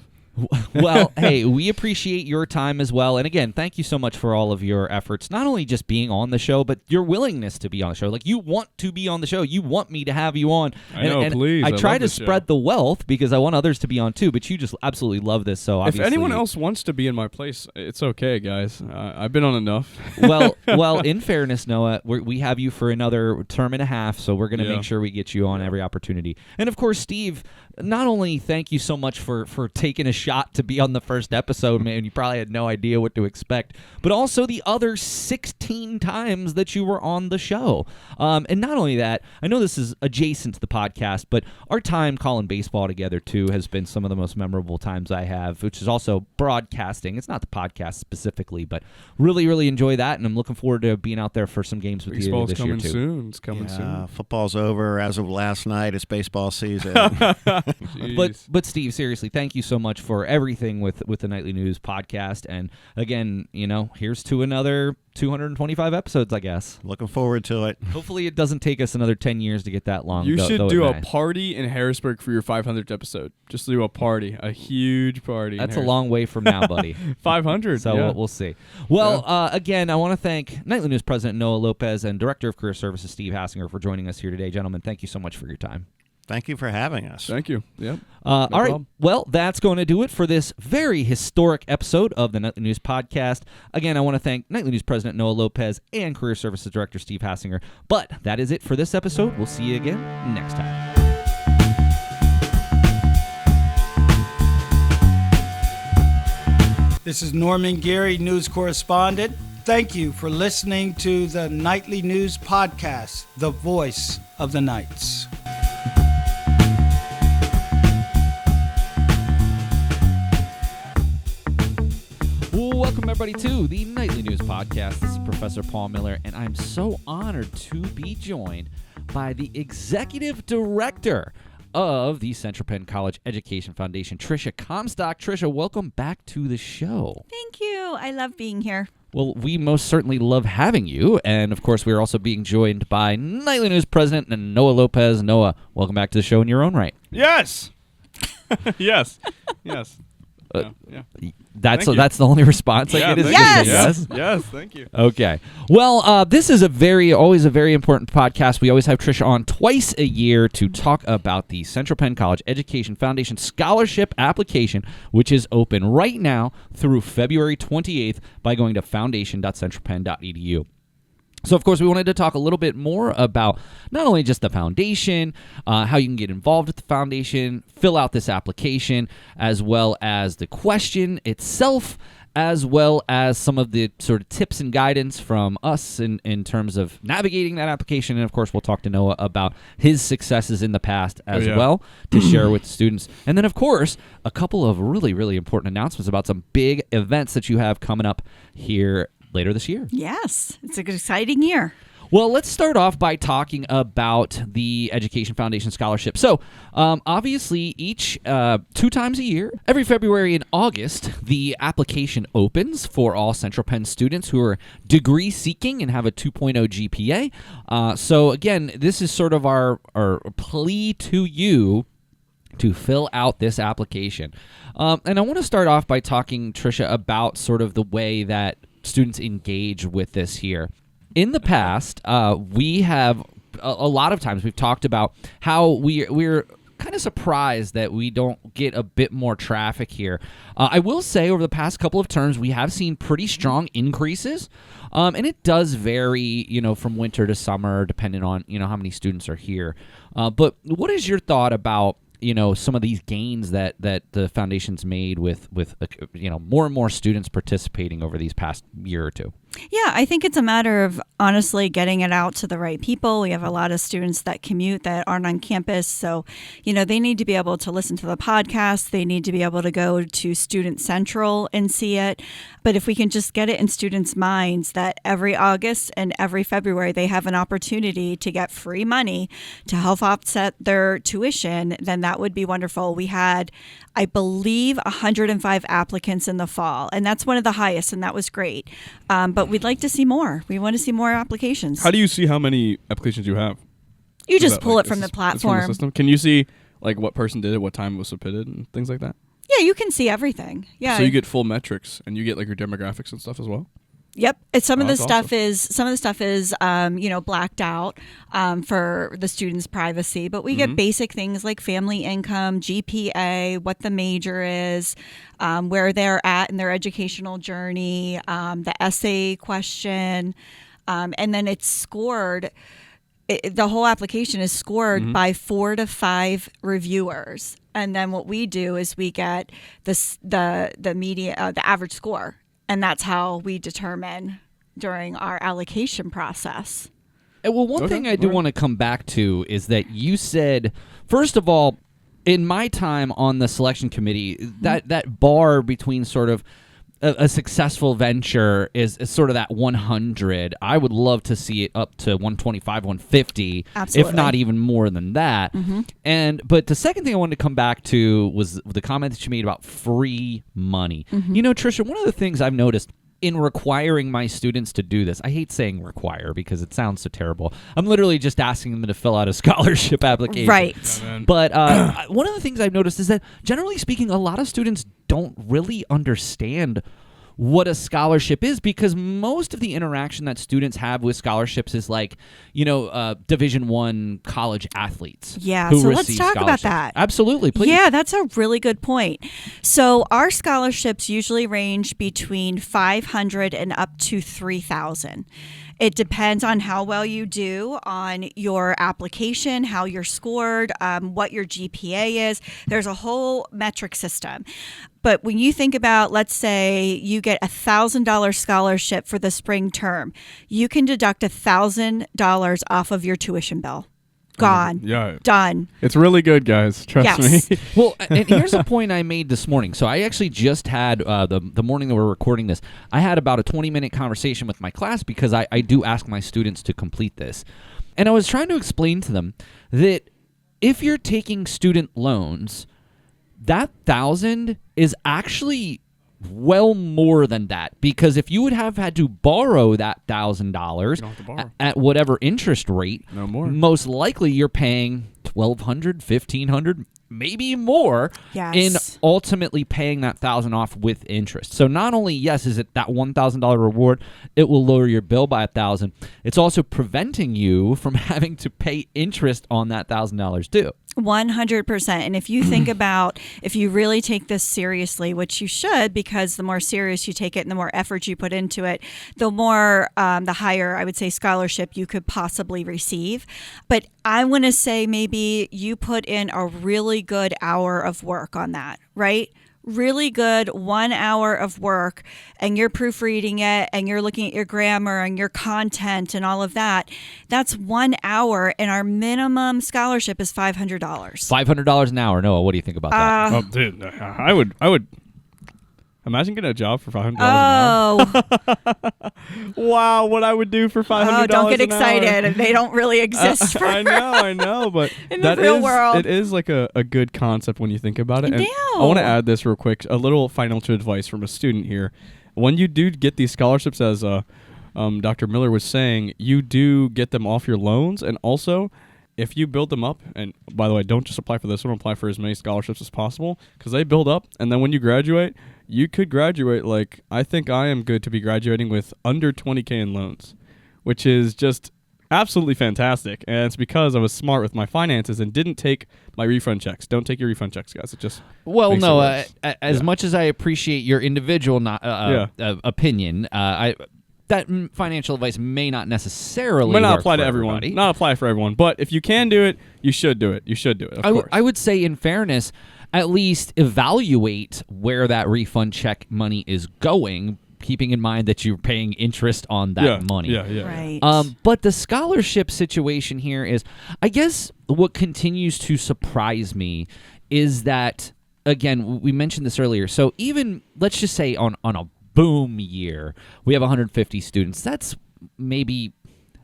Speaker 2: Well, hey, we appreciate your time as well. And again, thank you so much for all of your efforts, not only just being on the show, but your willingness to be on the show. Like, you want to be on the show. You want me to have you on.
Speaker 1: And please.
Speaker 2: I try
Speaker 1: love
Speaker 2: to
Speaker 1: the
Speaker 2: spread
Speaker 1: show.
Speaker 2: the wealth because I want others to be on too, but you just absolutely love this. So
Speaker 1: If
Speaker 2: obviously,
Speaker 1: anyone else wants to be in my place, it's okay, guys. I've been on enough.
Speaker 2: well, in fairness, Noah, we have you for another term and a half, so we're going to make sure we get you on every opportunity. And of course, Steve, not only thank you so much for taking a shot to be on the first episode, man, you probably had no idea what to expect, but also the other 16 times that you were on the show. And not only that, I know this is adjacent to the podcast, but our time calling baseball together too has been some of the most memorable times I have, which is also broadcasting. It's not the podcast specifically, but really, really enjoy that, and I'm looking forward to being out there for some games with you this year too.
Speaker 1: Baseball's coming soon. It's coming soon.
Speaker 3: Football's over as of last night. It's baseball season.
Speaker 2: But Steve, seriously, thank you so much for everything with the Nightly News podcast. And again, here's to another 225 episodes, I guess.
Speaker 3: Looking forward to it.
Speaker 2: Hopefully it doesn't take us another 10 years to get that long.
Speaker 1: You should do a
Speaker 2: may.
Speaker 1: party in Harrisburg for your 500th episode. Just do a party, a huge party.
Speaker 2: That's a long way from now, buddy.
Speaker 1: 500.
Speaker 2: So
Speaker 1: yeah.
Speaker 2: we'll see. Well, again, I want to thank Nightly News President Noah Lopez and Director of Career Services Steve Hassinger for joining us here today. Gentlemen, thank you so much for your time.
Speaker 3: Thank you for having us.
Speaker 1: Thank you. Yep.
Speaker 2: All right.
Speaker 1: problem.
Speaker 2: Well, that's going to do it for this very historic episode of the Nightly News Podcast. Again, I want to thank Nightly News President Noah Lopez and Career Services Director Steve Hassinger. But that is it for this episode. We'll see you again next time.
Speaker 4: This is Norman Geary, news correspondent. Thank you for listening to the Nightly News Podcast, the voice of the Knights.
Speaker 2: Welcome, everybody, to the Nightly News Podcast. This is Professor Paul Miller, and I'm so honored to be joined by the Executive Director of the Central Penn College Education Foundation, Trisha Comstock. Trisha, welcome back to the show.
Speaker 5: Thank you. I love being here.
Speaker 2: Well, we most certainly love having you, and of course, we are also being joined by Nightly News President Noah Lopez. Noah, welcome back to the show in your own right.
Speaker 1: Yes. yes. Yes. Yeah.
Speaker 2: That's
Speaker 1: Thank you.
Speaker 2: that's the only response I get is
Speaker 1: thank
Speaker 5: Yes.
Speaker 1: you.
Speaker 2: yes.
Speaker 1: Yes. Thank you.
Speaker 2: Okay. Well, this is always a very important podcast. We always have Trisha on twice a year to talk about the Central Penn College Education Foundation Scholarship Application, which is open right now through February 28th by going to foundation.centralpenn.edu. So, of course, we wanted to talk a little bit more about not only just the foundation, how you can get involved with the foundation, fill out this application, as well as the question itself, as well as some of the sort of tips and guidance from us in terms of navigating that application. And, of course, we'll talk to Noah about his successes in the past as well to share with students. And then, of course, a couple of really, really important announcements about some big events that you have coming up here later this year.
Speaker 5: Yes, it's an exciting year.
Speaker 2: Well, let's start off by talking about the Education Foundation Scholarship. So, obviously, each 2 times a year, every February and August, the application opens for all Central Penn students who are degree seeking and have a 2.0 GPA. So, again, this is sort of our plea to you to fill out this application. And I want to start off by talking, Trisha, about sort of the way that students engage with this here. In the past, we have a lot of times we've talked about how we're kind of surprised that we don't get a bit more traffic here. I will say over the past couple of terms, we have seen pretty strong increases, and it does vary, from winter to summer, depending on how many students are here. But what is your thought about some of these gains that the foundation's made with more and more students participating over these past year or two?
Speaker 5: Yeah, I think it's a matter of honestly getting it out to the right people. We have a lot of students that commute that aren't on campus. So, they need to be able to listen to the podcast. They need to be able to go to Student Central and see it. But if we can just get it in students' minds that every August and every February they have an opportunity to get free money to help offset their tuition, then that would be wonderful. We had, I believe, 105 applicants in the fall, and that's one of the highest, and that was great. But we'd like to see more. We want to see more applications.
Speaker 1: How do you see how many applications you have?
Speaker 5: You
Speaker 1: Is
Speaker 5: just
Speaker 1: that,
Speaker 5: pull
Speaker 1: like,
Speaker 5: it from the
Speaker 1: it's from
Speaker 5: platform.
Speaker 1: system? Can you see like what person did it, what time it was submitted, and things like that?
Speaker 5: Yeah, you can see everything. Yeah.
Speaker 1: So you get full metrics, and you get like your demographics and stuff as well.
Speaker 5: Yep. And some of the
Speaker 1: that's
Speaker 5: stuff is blacked out for the students' privacy, but we get basic things like family income, GPA, what the major is, where they're at in their educational journey, the essay question, and then it's scored. The whole application is scored by 4 to 5 reviewers, and then what we do is we get the average score. And that's how we determine during our allocation process.
Speaker 2: Well, one thing I do want to come back to is that you said, first of all, in my time on the selection committee, that bar between sort of a successful venture is sort of that 100. I would love to see it up to 125, 150,
Speaker 5: Absolutely.
Speaker 2: if not even more than that. But the second thing I wanted to come back to was the comment that you made about free money. Trisha, one of the things I've noticed in requiring my students to do this, I hate saying require because it sounds so terrible. I'm literally just asking them to fill out a scholarship application.
Speaker 5: Right.
Speaker 1: Yeah,
Speaker 2: But one of the things I've noticed is that, generally speaking, a lot of students don't really understand what a scholarship is, because most of the interaction that students have with scholarships is like, Division I college athletes.
Speaker 5: Yeah,
Speaker 2: who
Speaker 5: so let's
Speaker 2: receive
Speaker 5: talk about
Speaker 2: scholarships.
Speaker 5: that.
Speaker 2: Absolutely, please.
Speaker 5: Yeah, that's a really good point. So our scholarships usually range between 500 and up to 3,000. It depends on how well you do on your application, how you're scored, what your GPA is. There's a whole metric system. But when you think about, let's say you get $1,000 scholarship for the spring term, you can deduct $1,000 off of your tuition bill. Gone.
Speaker 1: Yeah.
Speaker 5: Done.
Speaker 1: It's really good, guys. Trust
Speaker 5: Yes.
Speaker 1: me.
Speaker 2: Well, and here's a point I made this morning. So I actually just had, the morning that we're recording this, I had about a 20-minute conversation with my class because I do ask my students to complete this. And I was trying to explain to them that if you're taking student loans, that $1,000 is actually well more than that, because if you would have had to borrow that $1,000 at whatever interest rate,
Speaker 1: No more.
Speaker 2: most likely you're paying $1,200, $1,500, maybe more
Speaker 5: Yes.
Speaker 2: in ultimately paying that $1,000 off with interest. So not only, yes, is it that $1,000 reward, it will lower your bill by $1,000. It's also preventing you from having to pay interest on that $1,000 too.
Speaker 5: 100%. And if you think about, if you really take this seriously, which you should, because the more serious you take it and the more effort you put into it, the more, the higher, I would say, scholarship you could possibly receive. But I want to say maybe you put in a really good hour of work on that, right? Really good 1 hour of work, and you're proofreading it and you're looking at your grammar and your content and all of that. That's 1 hour, and our minimum scholarship is $500.
Speaker 2: $500 an hour. Noah, what do you think about that?
Speaker 1: Oh, dude, I would imagine getting a job for $500 an hour.
Speaker 5: Oh,
Speaker 1: Wow, what I would do for $500.
Speaker 5: don't get
Speaker 1: an hour.
Speaker 5: excited. They don't really exist for
Speaker 1: I know, but
Speaker 5: in the
Speaker 1: that
Speaker 5: real
Speaker 1: is-
Speaker 5: world.
Speaker 1: It is like a good concept when you think about it.
Speaker 5: I
Speaker 1: And
Speaker 5: know.
Speaker 1: I want to add this real quick, a little financial advice from a student here. When you do get these scholarships, as Dr. Miller was saying, you do get them off your loans, and also if you build them up, and by the way, don't just apply for this one, apply for as many scholarships as possible, because they build up, and then when you graduate, you could graduate, like, I think I am good to be graduating with under $20K in loans, which is just absolutely fantastic. And it's because I was smart with my finances and didn't take my refund checks. Don't take your refund checks, guys. It just
Speaker 2: Well,
Speaker 1: makes it
Speaker 2: no,
Speaker 1: worse.
Speaker 2: as much as I appreciate your individual opinion, that financial advice may not necessarily
Speaker 1: might not
Speaker 2: work
Speaker 1: apply to
Speaker 2: for
Speaker 1: everyone.
Speaker 2: everybody.
Speaker 1: Not apply for everyone. But if you can do it, you should do it. You should do it. Of course.
Speaker 2: I would say, in fairness, at least evaluate where that refund check money is going, keeping in mind that you're paying interest on that money.
Speaker 1: Yeah.
Speaker 5: Right.
Speaker 2: But the scholarship situation here is, I guess, what continues to surprise me is that, again, we mentioned this earlier. So even, let's just say on a boom year, we have 150 students. That's maybe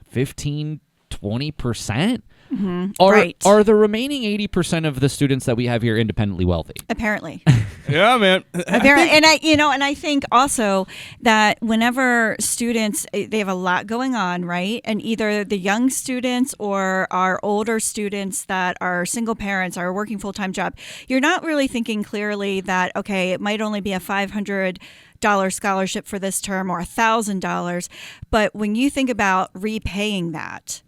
Speaker 2: 15, 20%. Are the remaining 80% of the students that we have here independently wealthy?
Speaker 5: Apparently.
Speaker 1: Yeah, man.
Speaker 5: And I think also that whenever students, they have a lot going on, right? And either the young students or our older students that are single parents are working full-time job, you're not really thinking clearly that, okay, it might only be a $500 scholarship for this term or $1,000. But when you think about repaying that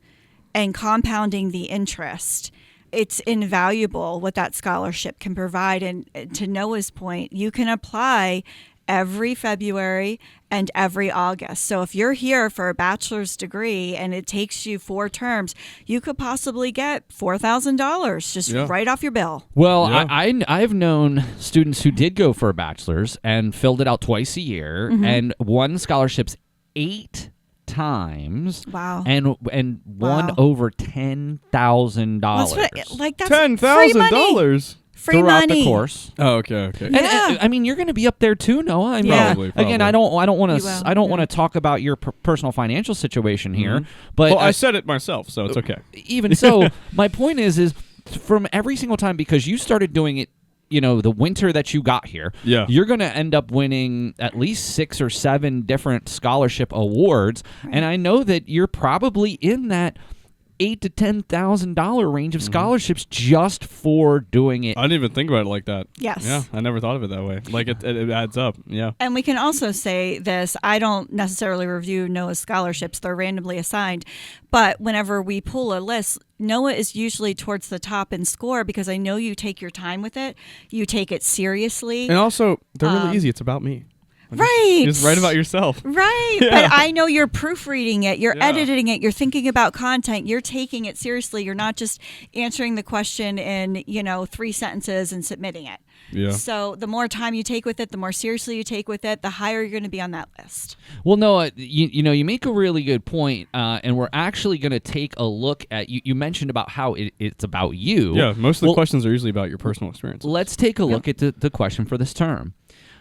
Speaker 5: and compounding the interest, it's invaluable what that scholarship can provide. And to Noah's point, you can apply every February and every August. So if you're here for a bachelor's degree and it takes you 4 terms, you could possibly get $4,000 just right off your bill.
Speaker 2: Well, I've known students who did go for a bachelor's and filled it out twice a year and won scholarships 8 times.
Speaker 5: Wow.
Speaker 2: And won over $10,000.
Speaker 5: Like that's
Speaker 1: $10,000
Speaker 5: free
Speaker 2: throughout
Speaker 5: money.
Speaker 2: the course.
Speaker 1: Oh, okay.
Speaker 2: And I mean, you're going to be up there too, Noah. I mean,
Speaker 1: Probably.
Speaker 2: Again, I don't want
Speaker 5: You
Speaker 2: to.
Speaker 5: will.
Speaker 2: I don't want to talk about your personal financial situation here, but
Speaker 1: Well, I said it myself, so it's okay.
Speaker 2: even so, my point is from every single time, because you started doing it, the winter that you got here, you're going to end up winning at least 6 or 7 different scholarship awards, and I know that you're probably in that $8,000 to $10,000 range of scholarships just for doing it.
Speaker 1: I didn't even think about it like that.
Speaker 5: Yes.
Speaker 1: Yeah, I never thought of it that way. Like it adds up. Yeah.
Speaker 5: And we can also say this, I don't necessarily review Noah's scholarships. They're randomly assigned. But whenever we pull a list, Noah is usually towards the top in score because I know you take your time with it. You take it seriously.
Speaker 1: And also, they're really easy. It's about me.
Speaker 5: Right.
Speaker 1: Just write about yourself.
Speaker 5: Right.
Speaker 1: Yeah.
Speaker 5: But I know you're proofreading it. You're editing it. You're thinking about content. You're taking it seriously. You're not just answering the question in, 3 sentences and submitting it.
Speaker 1: Yeah.
Speaker 5: So the more time you take with it, the more seriously you take with it, the higher you're going to be on that list.
Speaker 2: Well, Noah, you make a really good point, and we're actually going to take a look at, you mentioned about how it's about you.
Speaker 1: Yeah, most of the questions are usually about your personal experience.
Speaker 2: Let's take a look at the question for this term.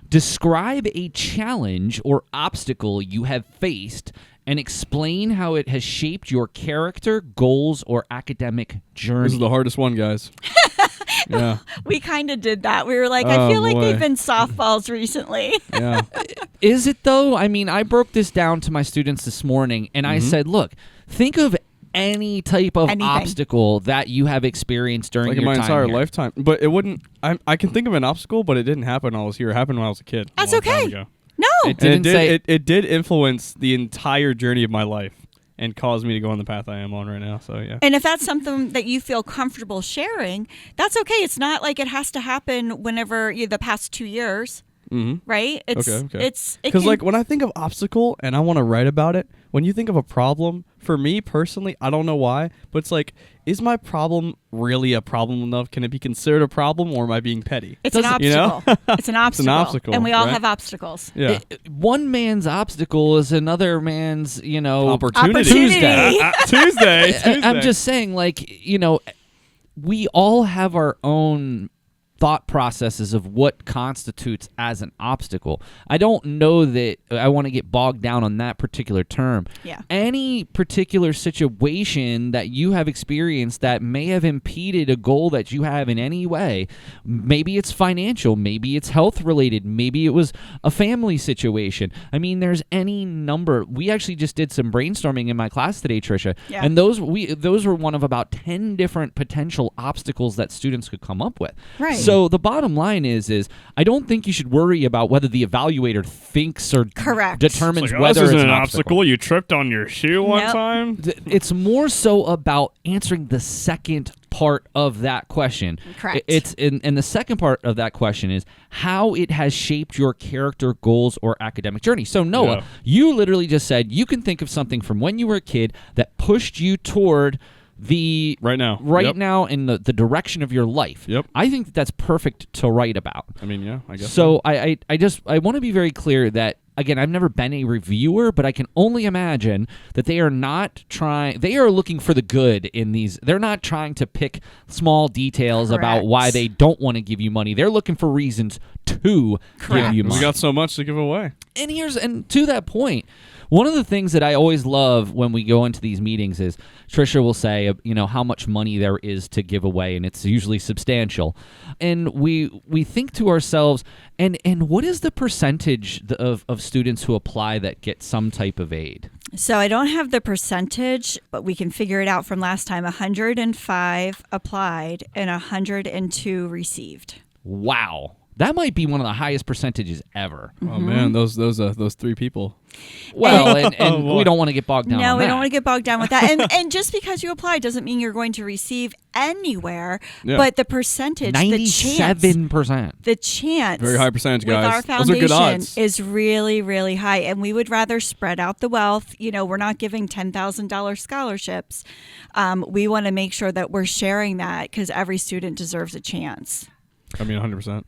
Speaker 2: Describe a challenge or obstacle you have faced and explain how it has shaped your character, goals, or academic journey.
Speaker 1: This is the hardest one, guys. Yeah.
Speaker 5: We kind of did that. We were like, I feel like
Speaker 1: boy.
Speaker 5: they've been softballs recently.
Speaker 1: Yeah.
Speaker 2: Is it though? I mean, I broke this down to my students this morning, and I said, look, think of any type of obstacle that you have experienced during
Speaker 1: Like
Speaker 2: your
Speaker 1: in my
Speaker 2: time
Speaker 1: entire
Speaker 2: here.
Speaker 1: lifetime. But it wouldn't. I can think of an obstacle, but it didn't happen when I was here. It happened when I was a kid.
Speaker 5: That's
Speaker 1: a long time
Speaker 5: okay.
Speaker 1: ago.
Speaker 5: No.
Speaker 2: It
Speaker 1: And
Speaker 2: didn't say.
Speaker 1: it did influence the entire journey of my life and caused me to go on the path I am on right now. So yeah.
Speaker 5: And if that's something that you feel comfortable sharing, that's okay. It's not like it has to happen whenever the past 2 years. Right? It's,
Speaker 1: Okay.
Speaker 5: It's
Speaker 1: Because like when I think of obstacle and I want to write about it, when you think of a problem, for me personally, I don't know why, but it's like, is my problem really a problem enough? Can it be considered a problem, or am I being petty?
Speaker 5: It's an obstacle. It's an obstacle.
Speaker 1: obstacle,
Speaker 5: And we all
Speaker 1: right?
Speaker 5: have obstacles.
Speaker 1: Yeah.
Speaker 2: One man's obstacle is another man's,
Speaker 1: Opportunity.
Speaker 5: Tuesday.
Speaker 1: Tuesday.
Speaker 2: I'm just saying, we all have our own thought processes of what constitutes as an obstacle. I don't know that I want to get bogged down on that particular term.
Speaker 5: Yeah.
Speaker 2: Any particular situation that you have experienced that may have impeded a goal that you have in any way, maybe it's financial, maybe it's health related, maybe it was a family situation. I mean, there's any number. We actually just did some brainstorming in my class today, Trisha, and those were one of about 10 different potential obstacles that students could come up with.
Speaker 5: Right.
Speaker 2: So the bottom line is I don't think you should worry about whether the evaluator thinks or
Speaker 5: Correct.
Speaker 2: determines
Speaker 1: Like,
Speaker 2: whether
Speaker 1: this
Speaker 2: it's
Speaker 1: isn't
Speaker 2: an
Speaker 1: an
Speaker 2: obstacle.
Speaker 1: obstacle. You tripped on your shoe one
Speaker 5: Nope.
Speaker 1: time.
Speaker 2: It's more so about answering the second part of that question.
Speaker 5: Correct.
Speaker 2: And the second part of that question is how it has shaped your character, goals, or academic journey. So Noah, you literally just said you can think of something from when you were a kid that pushed you toward the
Speaker 1: Right now.
Speaker 2: now in the direction of your life.
Speaker 1: Yep.
Speaker 2: I think that's perfect to write about.
Speaker 1: I mean, yeah, I guess.
Speaker 2: So I want to be very clear that again, I've never been a reviewer, but I can only imagine that they are looking for the good in these. They're not trying to pick small details about
Speaker 5: Correct.
Speaker 2: why they don't want to give you money. They're looking for reasons to give
Speaker 5: Correct.
Speaker 2: you money.
Speaker 1: We got so much to give away.
Speaker 2: And to that point, one of the things that I always love when we go into these meetings is Trisha will say, how much money there is to give away, and it's usually substantial. And we think to ourselves, and what is the percentage of students who apply that get some type of aid?
Speaker 5: So I don't have the percentage, but we can figure it out from last time. 105 applied and 102 received.
Speaker 2: Wow. That might be one of the highest percentages ever.
Speaker 1: Oh man, those 3 people.
Speaker 2: Well, and
Speaker 1: Oh,
Speaker 2: we don't want to get bogged down
Speaker 5: No,
Speaker 2: on
Speaker 5: we
Speaker 2: that.
Speaker 5: don't want to get bogged down with that. And just because you apply doesn't mean you're going to receive anywhere.
Speaker 1: Yeah.
Speaker 5: But the percentage,
Speaker 2: 97%.
Speaker 5: the chance
Speaker 1: Very high percentage,
Speaker 5: with
Speaker 1: guys.
Speaker 5: our
Speaker 1: Those are good
Speaker 5: foundation
Speaker 1: odds.
Speaker 5: is really, really high. And we would rather spread out the wealth. We're not giving $10,000 scholarships. We want to make sure that we're sharing that because every student deserves a chance.
Speaker 1: I mean, 100%.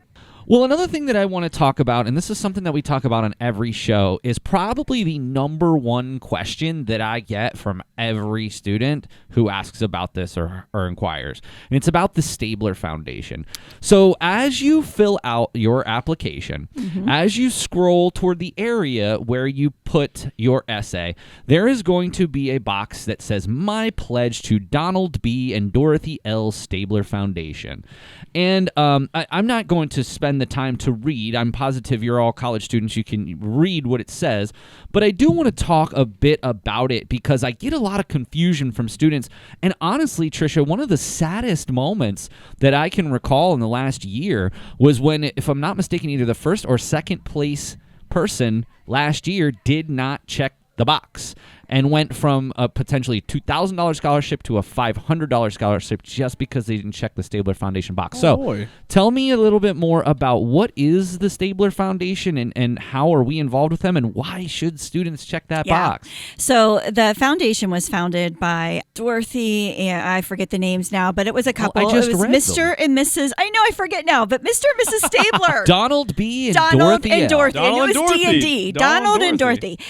Speaker 2: Well, another thing that I want to talk about, and this is something that we talk about on every show, is probably the number one question that I get from every student who asks about this or inquires. And it's about the Stabler Foundation. So as you fill out your application, as you scroll toward the area where you put your essay, there is going to be a box that says, "My pledge to Donald B. and Dorothy L. Stabler Foundation." And I'm not going to spend the time to read. I'm positive you're all college students. You can read what it says. But I do want to talk a bit about it because I get a lot of confusion from students. And honestly, Trisha, one of the saddest moments that I can recall in the last year was when, if I'm not mistaken, either the first or second place person last year did not check the box and went from a potentially $2,000 scholarship to a $500 scholarship just because they didn't check the Stabler Foundation box. So
Speaker 1: boy.
Speaker 2: tell me a little bit more about what is the Stabler Foundation and how are we involved with them and why should students check that box?
Speaker 5: So the foundation was founded by Dorothy, and I forget the names now, but it was a couple.
Speaker 2: I just
Speaker 5: it was
Speaker 2: read
Speaker 5: Mr. and Mrs. I know I forget now, but Mr. and Mrs. Stabler.
Speaker 2: Donald B. and
Speaker 5: Donald
Speaker 2: Dorothy
Speaker 5: and
Speaker 2: L.
Speaker 5: Dorothy.
Speaker 1: Donald
Speaker 5: and it was
Speaker 1: and Dorothy.
Speaker 5: D&D.
Speaker 1: Donald
Speaker 5: Donald
Speaker 1: and
Speaker 5: and
Speaker 1: Dorothy.
Speaker 5: Dorothy.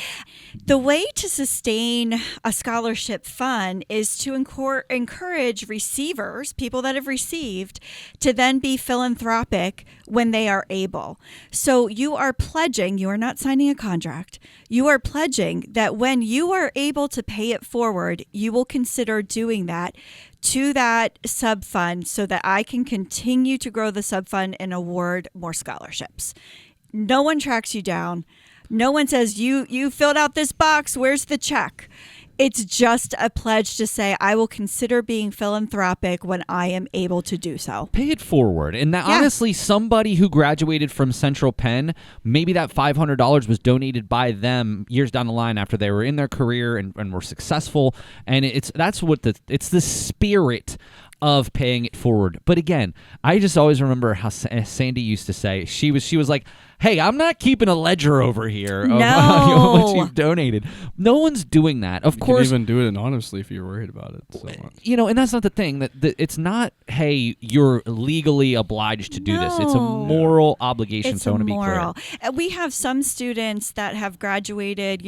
Speaker 5: The way to sustain a scholarship fund is to encourage receivers, people that have received, to then be philanthropic when they are able. So you are pledging, you are not signing a contract, you are pledging that when you are able to pay it forward, you will consider doing that to that sub fund so that I can continue to grow the sub fund and award more scholarships. No one tracks you down. No one says, you filled out this box, where's the check? It's just a pledge to say, I will consider being philanthropic when I am able to do so.
Speaker 2: Pay it forward. And that, honestly, somebody who graduated from Central Penn, maybe that $500 was donated by them years down the line after they were in their career and were successful. And it's the spirit of paying it forward. But again, I just always remember how Sandy used to say, she was like, hey, I'm not keeping a ledger over here of how much you've donated. No one's doing that. Of course,
Speaker 1: You can even do it anonymously if you're worried about it so much.
Speaker 2: and that's not the thing. That it's not, hey, you're legally obliged to do this. It's a
Speaker 5: No.
Speaker 2: moral obligation.
Speaker 5: It's
Speaker 2: so I want to be
Speaker 5: moral.
Speaker 2: clear.
Speaker 5: We have some students that have graduated,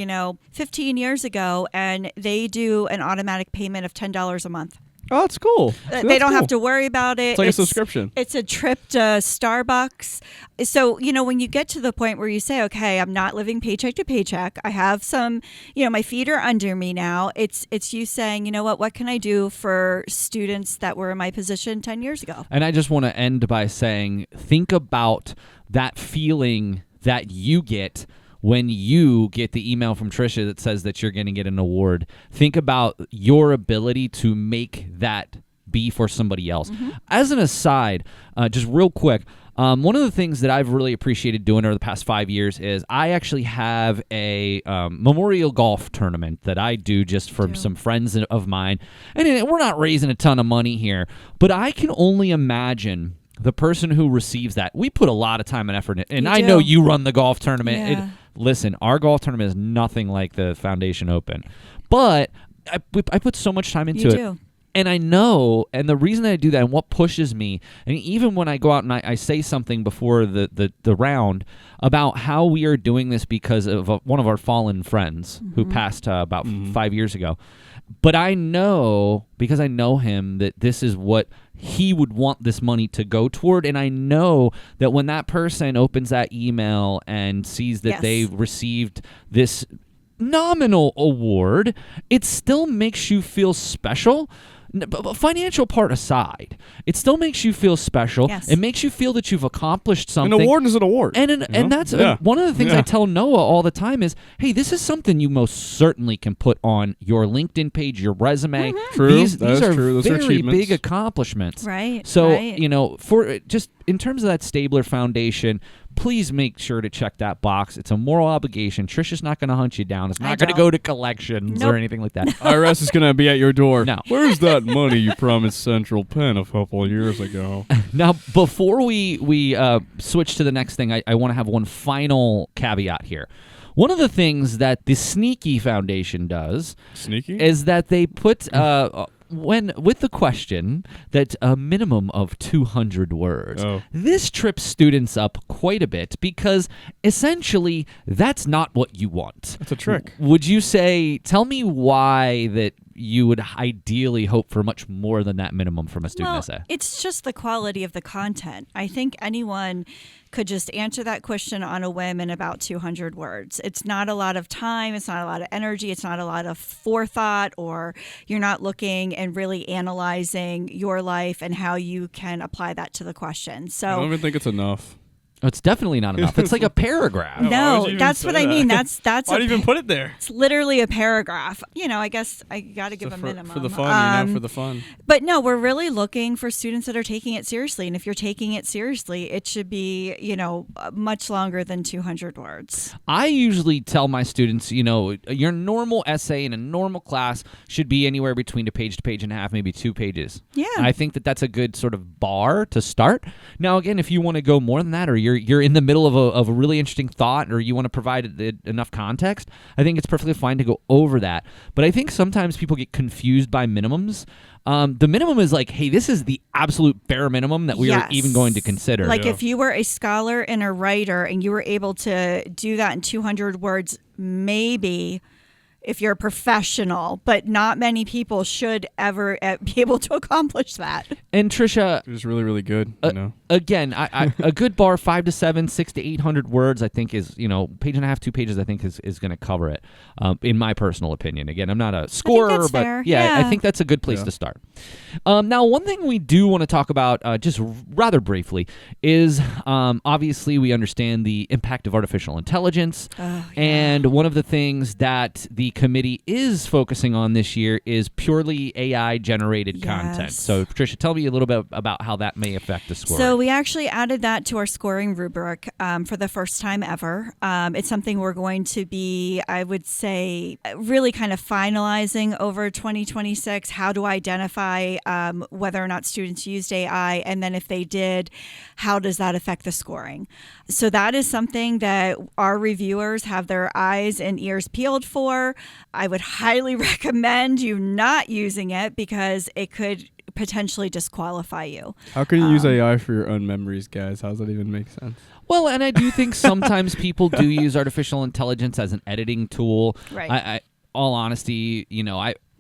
Speaker 5: 15 years ago, and they do an automatic payment of $10 a month.
Speaker 1: Oh, that's cool.
Speaker 5: They don't have to worry about it.
Speaker 1: It's like a subscription.
Speaker 5: It's a trip to Starbucks. So, when you get to the point where you say, okay, I'm not living paycheck to paycheck. I have some, my feet are under me now. It's you saying, you know what can I do for students that were in my position 10 years ago?
Speaker 2: And I just want to end by saying, think about that feeling that you get when you get the email from Trisha that says that you're going to get an award. Think about your ability to make that be for somebody else. As an aside, just real quick, one of the things that I've really appreciated doing over the past 5 years is I actually have a memorial golf tournament that I do just for some friends of mine. And we're not raising a ton of money here, but I can only imagine the person who receives that. We put a lot of time and effort in it. And
Speaker 5: You
Speaker 2: I
Speaker 5: do.
Speaker 2: know you run the golf tournament.
Speaker 5: Yeah.
Speaker 2: Listen, our golf tournament is nothing like the Foundation Open. But I put so much time into
Speaker 5: You
Speaker 2: it.
Speaker 5: do.
Speaker 2: And I know, and the reason that I do that and what pushes me, and even when I go out and I say something before the round about how we are doing this because of one of our fallen friends who passed about 5 years ago. But I know, because I know him, that this is what he would want this money to go toward. And I know that when that person opens that email and sees that they've received this nominal award, it still makes you feel special. Financial part aside, it still makes you feel special.
Speaker 5: Yes.
Speaker 2: It makes you feel that you've accomplished something.
Speaker 1: An award is an award.
Speaker 2: And that's one of the things I tell Noah all the time is, hey, this is something you most certainly can put on your LinkedIn page, your resume.
Speaker 1: True.
Speaker 2: These are
Speaker 1: true. Those are
Speaker 2: very
Speaker 1: achievements.
Speaker 2: big accomplishments.
Speaker 5: Right.
Speaker 2: So,
Speaker 5: right.
Speaker 2: For just in terms of that Stabler Foundation, please make sure to check that box. It's a moral obligation. Trisha's not going to hunt you down. It's not going to go to collections or anything like that.
Speaker 1: IRS is going to be at your door.
Speaker 2: No.
Speaker 1: Where's that money you promised Central Penn a couple of years ago?
Speaker 2: Now, before we switch to the next thing, I want to have one final caveat here. One of the things that the Sneaky Foundation does is that they put with the question that a minimum of 200 words. This trips students up quite a bit because essentially that's not what you want.
Speaker 1: That's a trick.
Speaker 2: Would you say, tell me why that you would ideally hope for much more than that minimum from a student essay?
Speaker 5: It's just the quality of the content. I think anyone could just answer that question on a whim in about 200 words. It's not a lot of time. It's not a lot of energy. It's not a lot of forethought, or you're not looking and really analyzing your life and how you can apply that to the question. So
Speaker 1: I don't even think it's enough.
Speaker 2: It's definitely not enough. It's like a paragraph.
Speaker 5: No, that's what I mean. That's
Speaker 1: why do you even put it there?
Speaker 5: It's literally a paragraph. I guess I got to give a minimum.
Speaker 1: For the fun, for the fun.
Speaker 5: But no, we're really looking for students that are taking it seriously. And if you're taking it seriously, it should be, much longer than 200 words.
Speaker 2: I usually tell my students, your normal essay in a normal class should be anywhere between a page to page and a half, maybe 2 pages.
Speaker 5: Yeah.
Speaker 2: I think that that's a good sort of bar to start. Now, again, if you want to go more than that, or you're in the middle of a really interesting thought, or you want to provide enough context, I think it's perfectly fine to go over that. But I think sometimes people get confused by minimums. The minimum is like, hey, this is the absolute bare minimum that we are even going to consider.
Speaker 5: Like if you were a scholar and a writer and you were able to do that in 200 words, maybe if you're a professional, but not many people should ever be able to accomplish that.
Speaker 2: And Trisha,
Speaker 1: it was really, really good.
Speaker 2: Again, I a good bar, 5 to 7, 6 to 800 words, I think is, page and a half, 2 pages, I think is going to cover it. In my personal opinion, again, I'm not a scorer, but
Speaker 5: fair.
Speaker 2: I think that's a good place to start. Now, one thing we do want to talk about, just rather briefly, is obviously we understand the impact of artificial intelligence, and one of the things that the committee is focusing on this year is purely AI-generated content. So, Trisha, tell me a little bit about how that may affect the scoring.
Speaker 5: So we actually added that to our scoring rubric for the first time ever. It's something we're going to be, I would say, really kind of finalizing over 2026. How to identify whether or not students used AI, and then if they did, how does that affect the scoring? So that is something that our reviewers have their eyes and ears peeled for. I would highly recommend you not using it because it could potentially disqualify you.
Speaker 1: How can you use AI for your own memories, guys? How does that even make sense?
Speaker 2: Well, and I do think sometimes people do use artificial intelligence as an editing tool.
Speaker 5: Right.
Speaker 2: I all honesty,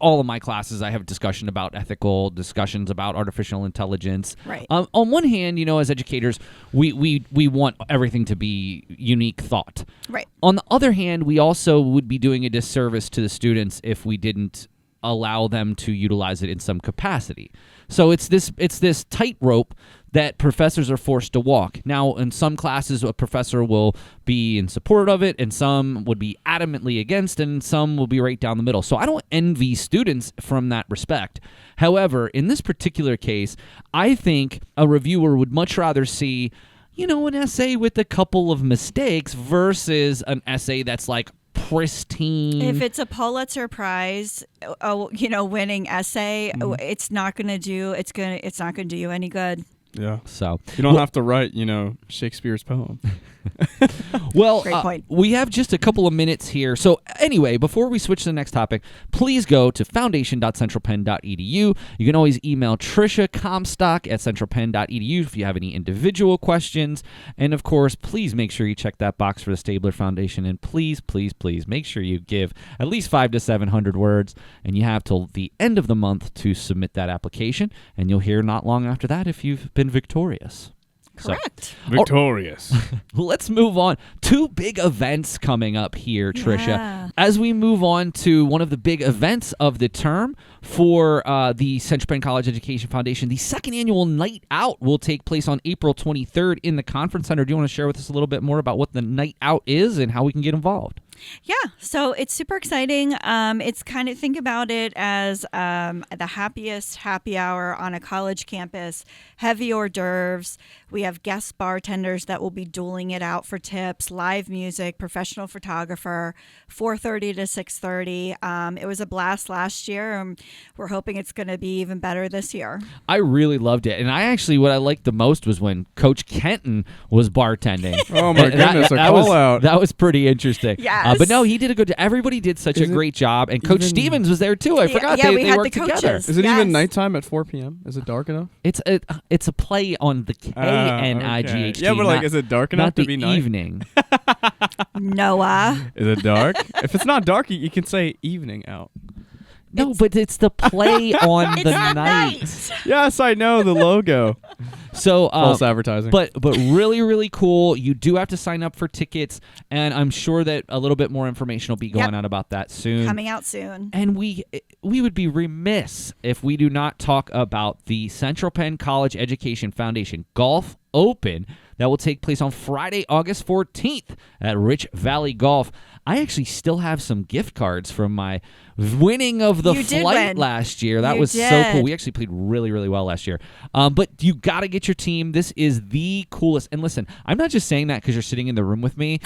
Speaker 2: all of my classes, I have discussion about ethical discussions about artificial intelligence.
Speaker 5: Right.
Speaker 2: On one hand, as educators, we want everything to be unique thought.
Speaker 5: Right.
Speaker 2: On the other hand, we also would be doing a disservice to the students if we didn't allow them to utilize it in some capacity. So it's this tightrope that professors are forced to walk. Now, in some classes, a professor will be in support of it, and some would be adamantly against, and some will be right down the middle. So I don't envy students from that respect. However, in this particular case, I think a reviewer would much rather see, an essay with a couple of mistakes versus an essay that's like pristine.
Speaker 5: If it's a Pulitzer Prize, winning essay, it's not going to do you any good.
Speaker 1: Yeah.
Speaker 2: So
Speaker 1: You don't have to write, Shakespeare's poem.
Speaker 2: Well,
Speaker 5: Great point.
Speaker 2: we have just a couple of minutes here. So anyway, before we switch to the next topic, please go to foundation.centralpenn.edu. You can always email Trisha Comstock at centralpenn.edu if you have any individual questions. And of course, please make sure you check that box for the Stabler Foundation. And please, please, please make sure you give at least 500 to 700 words. And you have till the end of the month to submit that application. And you'll hear not long after that if you've been victorious.
Speaker 5: Correct.
Speaker 1: Victorious.
Speaker 2: Let's move on. 2 big events coming up here, Trisha.
Speaker 5: Yeah.
Speaker 2: As we move on to one of the big events of the term for the Central Penn College Education Foundation, the second annual Night Out will take place on April 23rd in the Conference Center. Do you want to share with us a little bit more about what the Night Out is and how we can get involved?
Speaker 5: Yeah, so it's super exciting. It's kind of, think about it as the happiest happy hour on a college campus, heavy hors d'oeuvres. We have guest bartenders that will be dueling it out for tips, live music, professional photographer, 4:30 to 6:30. It was a blast last year, and we're hoping it's going to be even better this year.
Speaker 2: I really loved it. And what I liked the most was when Coach Kenton was bartending.
Speaker 1: Oh, my goodness, a call out.
Speaker 2: That was pretty interesting.
Speaker 5: Yes.
Speaker 2: But no, he did a good job. Everybody did such a great job. And Coach Stevens was there, too. I forgot
Speaker 5: we
Speaker 2: they
Speaker 5: had
Speaker 2: worked
Speaker 5: the
Speaker 2: together.
Speaker 5: coaches.
Speaker 1: Is it
Speaker 5: Yes.
Speaker 1: even nighttime at 4 p.m.? Is it dark enough?
Speaker 2: It's a play on the KNIGHT.
Speaker 1: Okay. Yeah, but
Speaker 2: not,
Speaker 1: is it dark enough
Speaker 2: not
Speaker 1: to
Speaker 2: the
Speaker 1: be night?
Speaker 2: evening.
Speaker 5: Noah.
Speaker 1: Is it dark? If it's not dark, you can say evening out.
Speaker 2: No, but it's the play on
Speaker 5: It's
Speaker 2: the
Speaker 5: not
Speaker 2: night.
Speaker 5: night.
Speaker 1: Yes, I know the logo.
Speaker 2: So
Speaker 1: False advertising.
Speaker 2: But really, really cool. You do have to sign up for tickets, and I'm sure that a little bit more information will be going out about that soon.
Speaker 5: Coming out soon.
Speaker 2: And we would be remiss if we do not talk about the Central Penn College Education Foundation Golf Open that will take place on Friday, August 14th at Rich Valley Golf. I actually still have some gift cards from my winning of the
Speaker 5: You did
Speaker 2: flight
Speaker 5: win.
Speaker 2: last year. That
Speaker 5: You
Speaker 2: was so
Speaker 5: did.
Speaker 2: cool. We actually played really, really well last year. But you got to get your team. This is the coolest. And listen, I'm not just saying that because you're sitting in the room with me.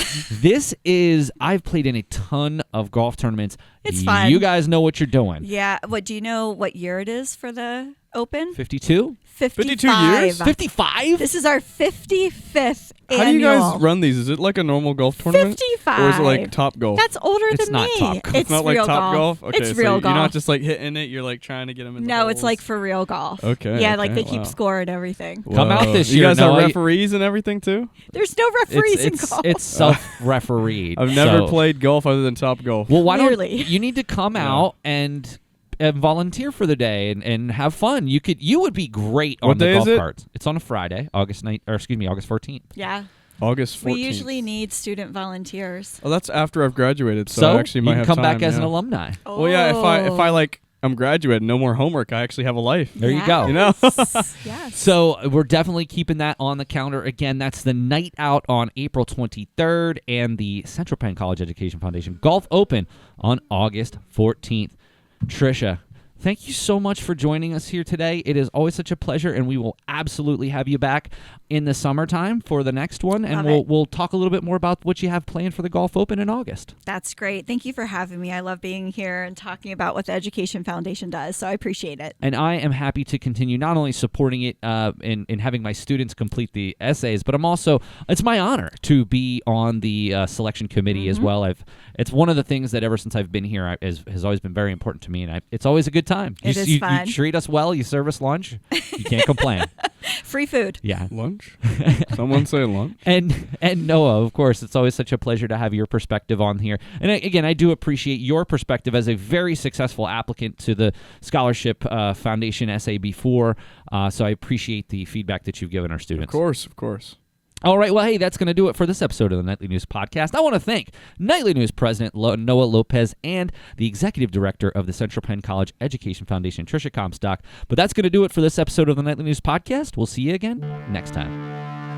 Speaker 2: I've played in a ton of golf tournaments.
Speaker 5: It's fun.
Speaker 2: You guys know what you're doing.
Speaker 5: Yeah. Do you know what year it is for the Open?
Speaker 2: 52?
Speaker 1: 52 years?
Speaker 2: 55?
Speaker 5: This is our 55th
Speaker 1: How
Speaker 5: annual.
Speaker 1: do you guys run these? Is it like a normal golf tournament?
Speaker 5: 55.
Speaker 1: Or is it like Top Golf?
Speaker 5: That's older
Speaker 2: It's
Speaker 5: than
Speaker 2: not
Speaker 5: me.
Speaker 2: Top Golf.
Speaker 5: It's
Speaker 1: not like
Speaker 5: real
Speaker 1: Top Golf? Okay,
Speaker 5: it's
Speaker 1: so
Speaker 5: real
Speaker 1: you're
Speaker 5: golf.
Speaker 1: not just like hitting it, you're like trying to get them in the
Speaker 5: No, it's
Speaker 1: holes.
Speaker 5: like for real golf.
Speaker 1: Okay,
Speaker 5: Yeah,
Speaker 1: okay,
Speaker 5: like they keep
Speaker 1: wow.
Speaker 5: score and everything.
Speaker 2: Come out
Speaker 1: Whoa.
Speaker 2: this
Speaker 1: You
Speaker 2: year,
Speaker 1: guys have
Speaker 2: Noah.
Speaker 1: referees and everything too?
Speaker 5: There's no referees in golf.
Speaker 2: It's self-refereed.
Speaker 1: I've never
Speaker 2: so-
Speaker 1: played golf other than Top Golf.
Speaker 2: Well, why don't
Speaker 5: Clearly.
Speaker 2: you need to come
Speaker 1: Yeah.
Speaker 2: out and volunteer for the day and have fun. You would be great on
Speaker 1: What
Speaker 2: the
Speaker 1: day
Speaker 2: golf
Speaker 1: is it?
Speaker 2: carts. It's on a Friday, August 14th.
Speaker 5: Yeah.
Speaker 1: August 14th.
Speaker 5: We usually need student volunteers.
Speaker 1: Oh, that's after I've graduated, so,
Speaker 2: So
Speaker 1: I actually
Speaker 2: you
Speaker 1: might
Speaker 2: can
Speaker 1: have
Speaker 2: come
Speaker 1: time,
Speaker 2: back as an
Speaker 1: yeah.
Speaker 2: alumni.
Speaker 1: Well, yeah, if I like I'm graduated, no more homework, I actually have a life.
Speaker 2: There you go.
Speaker 1: You know?
Speaker 5: Yes.
Speaker 2: So we're definitely keeping that on the calendar. Again, that's the Night Out on April 23rd and the Central Penn College Education Foundation Golf Open on August 14th. Trisha, thank you so much for joining us here today. It is always such a pleasure, and we will absolutely have you back in the summertime for the next one, and
Speaker 5: Love it.
Speaker 2: we'll talk a little bit more about what you have planned for the Golf Open in August.
Speaker 5: That's great. Thank you for having me. I love being here and talking about what the Education Foundation does, so I appreciate it.
Speaker 2: And I am happy to continue not only supporting it and having my students complete the essays, but it's my honor to be on the selection committee as well. It's one of the things that ever since I've been here has always been very important to me, and it's always a good time.
Speaker 5: It is
Speaker 2: you
Speaker 5: fun.
Speaker 2: treat us well, you serve us lunch, you can't complain.
Speaker 5: Free food.
Speaker 2: Yeah.
Speaker 1: Lunch? Someone say lunch?
Speaker 2: And Noah, of course, it's always such a pleasure to have your perspective on here. And again, I do appreciate your perspective as a very successful applicant to the Scholarship Foundation essay before. So I appreciate the feedback that you've given our students.
Speaker 1: Of course.
Speaker 2: All right, well, hey, that's going to do it for this episode of the Nightly News Podcast. I want to thank Nightly News President Noah Lopez and the Executive Director of the Central Penn College Education Foundation, Trisha Comstock. But that's going to do it for this episode of the Nightly News Podcast. We'll see you again next time.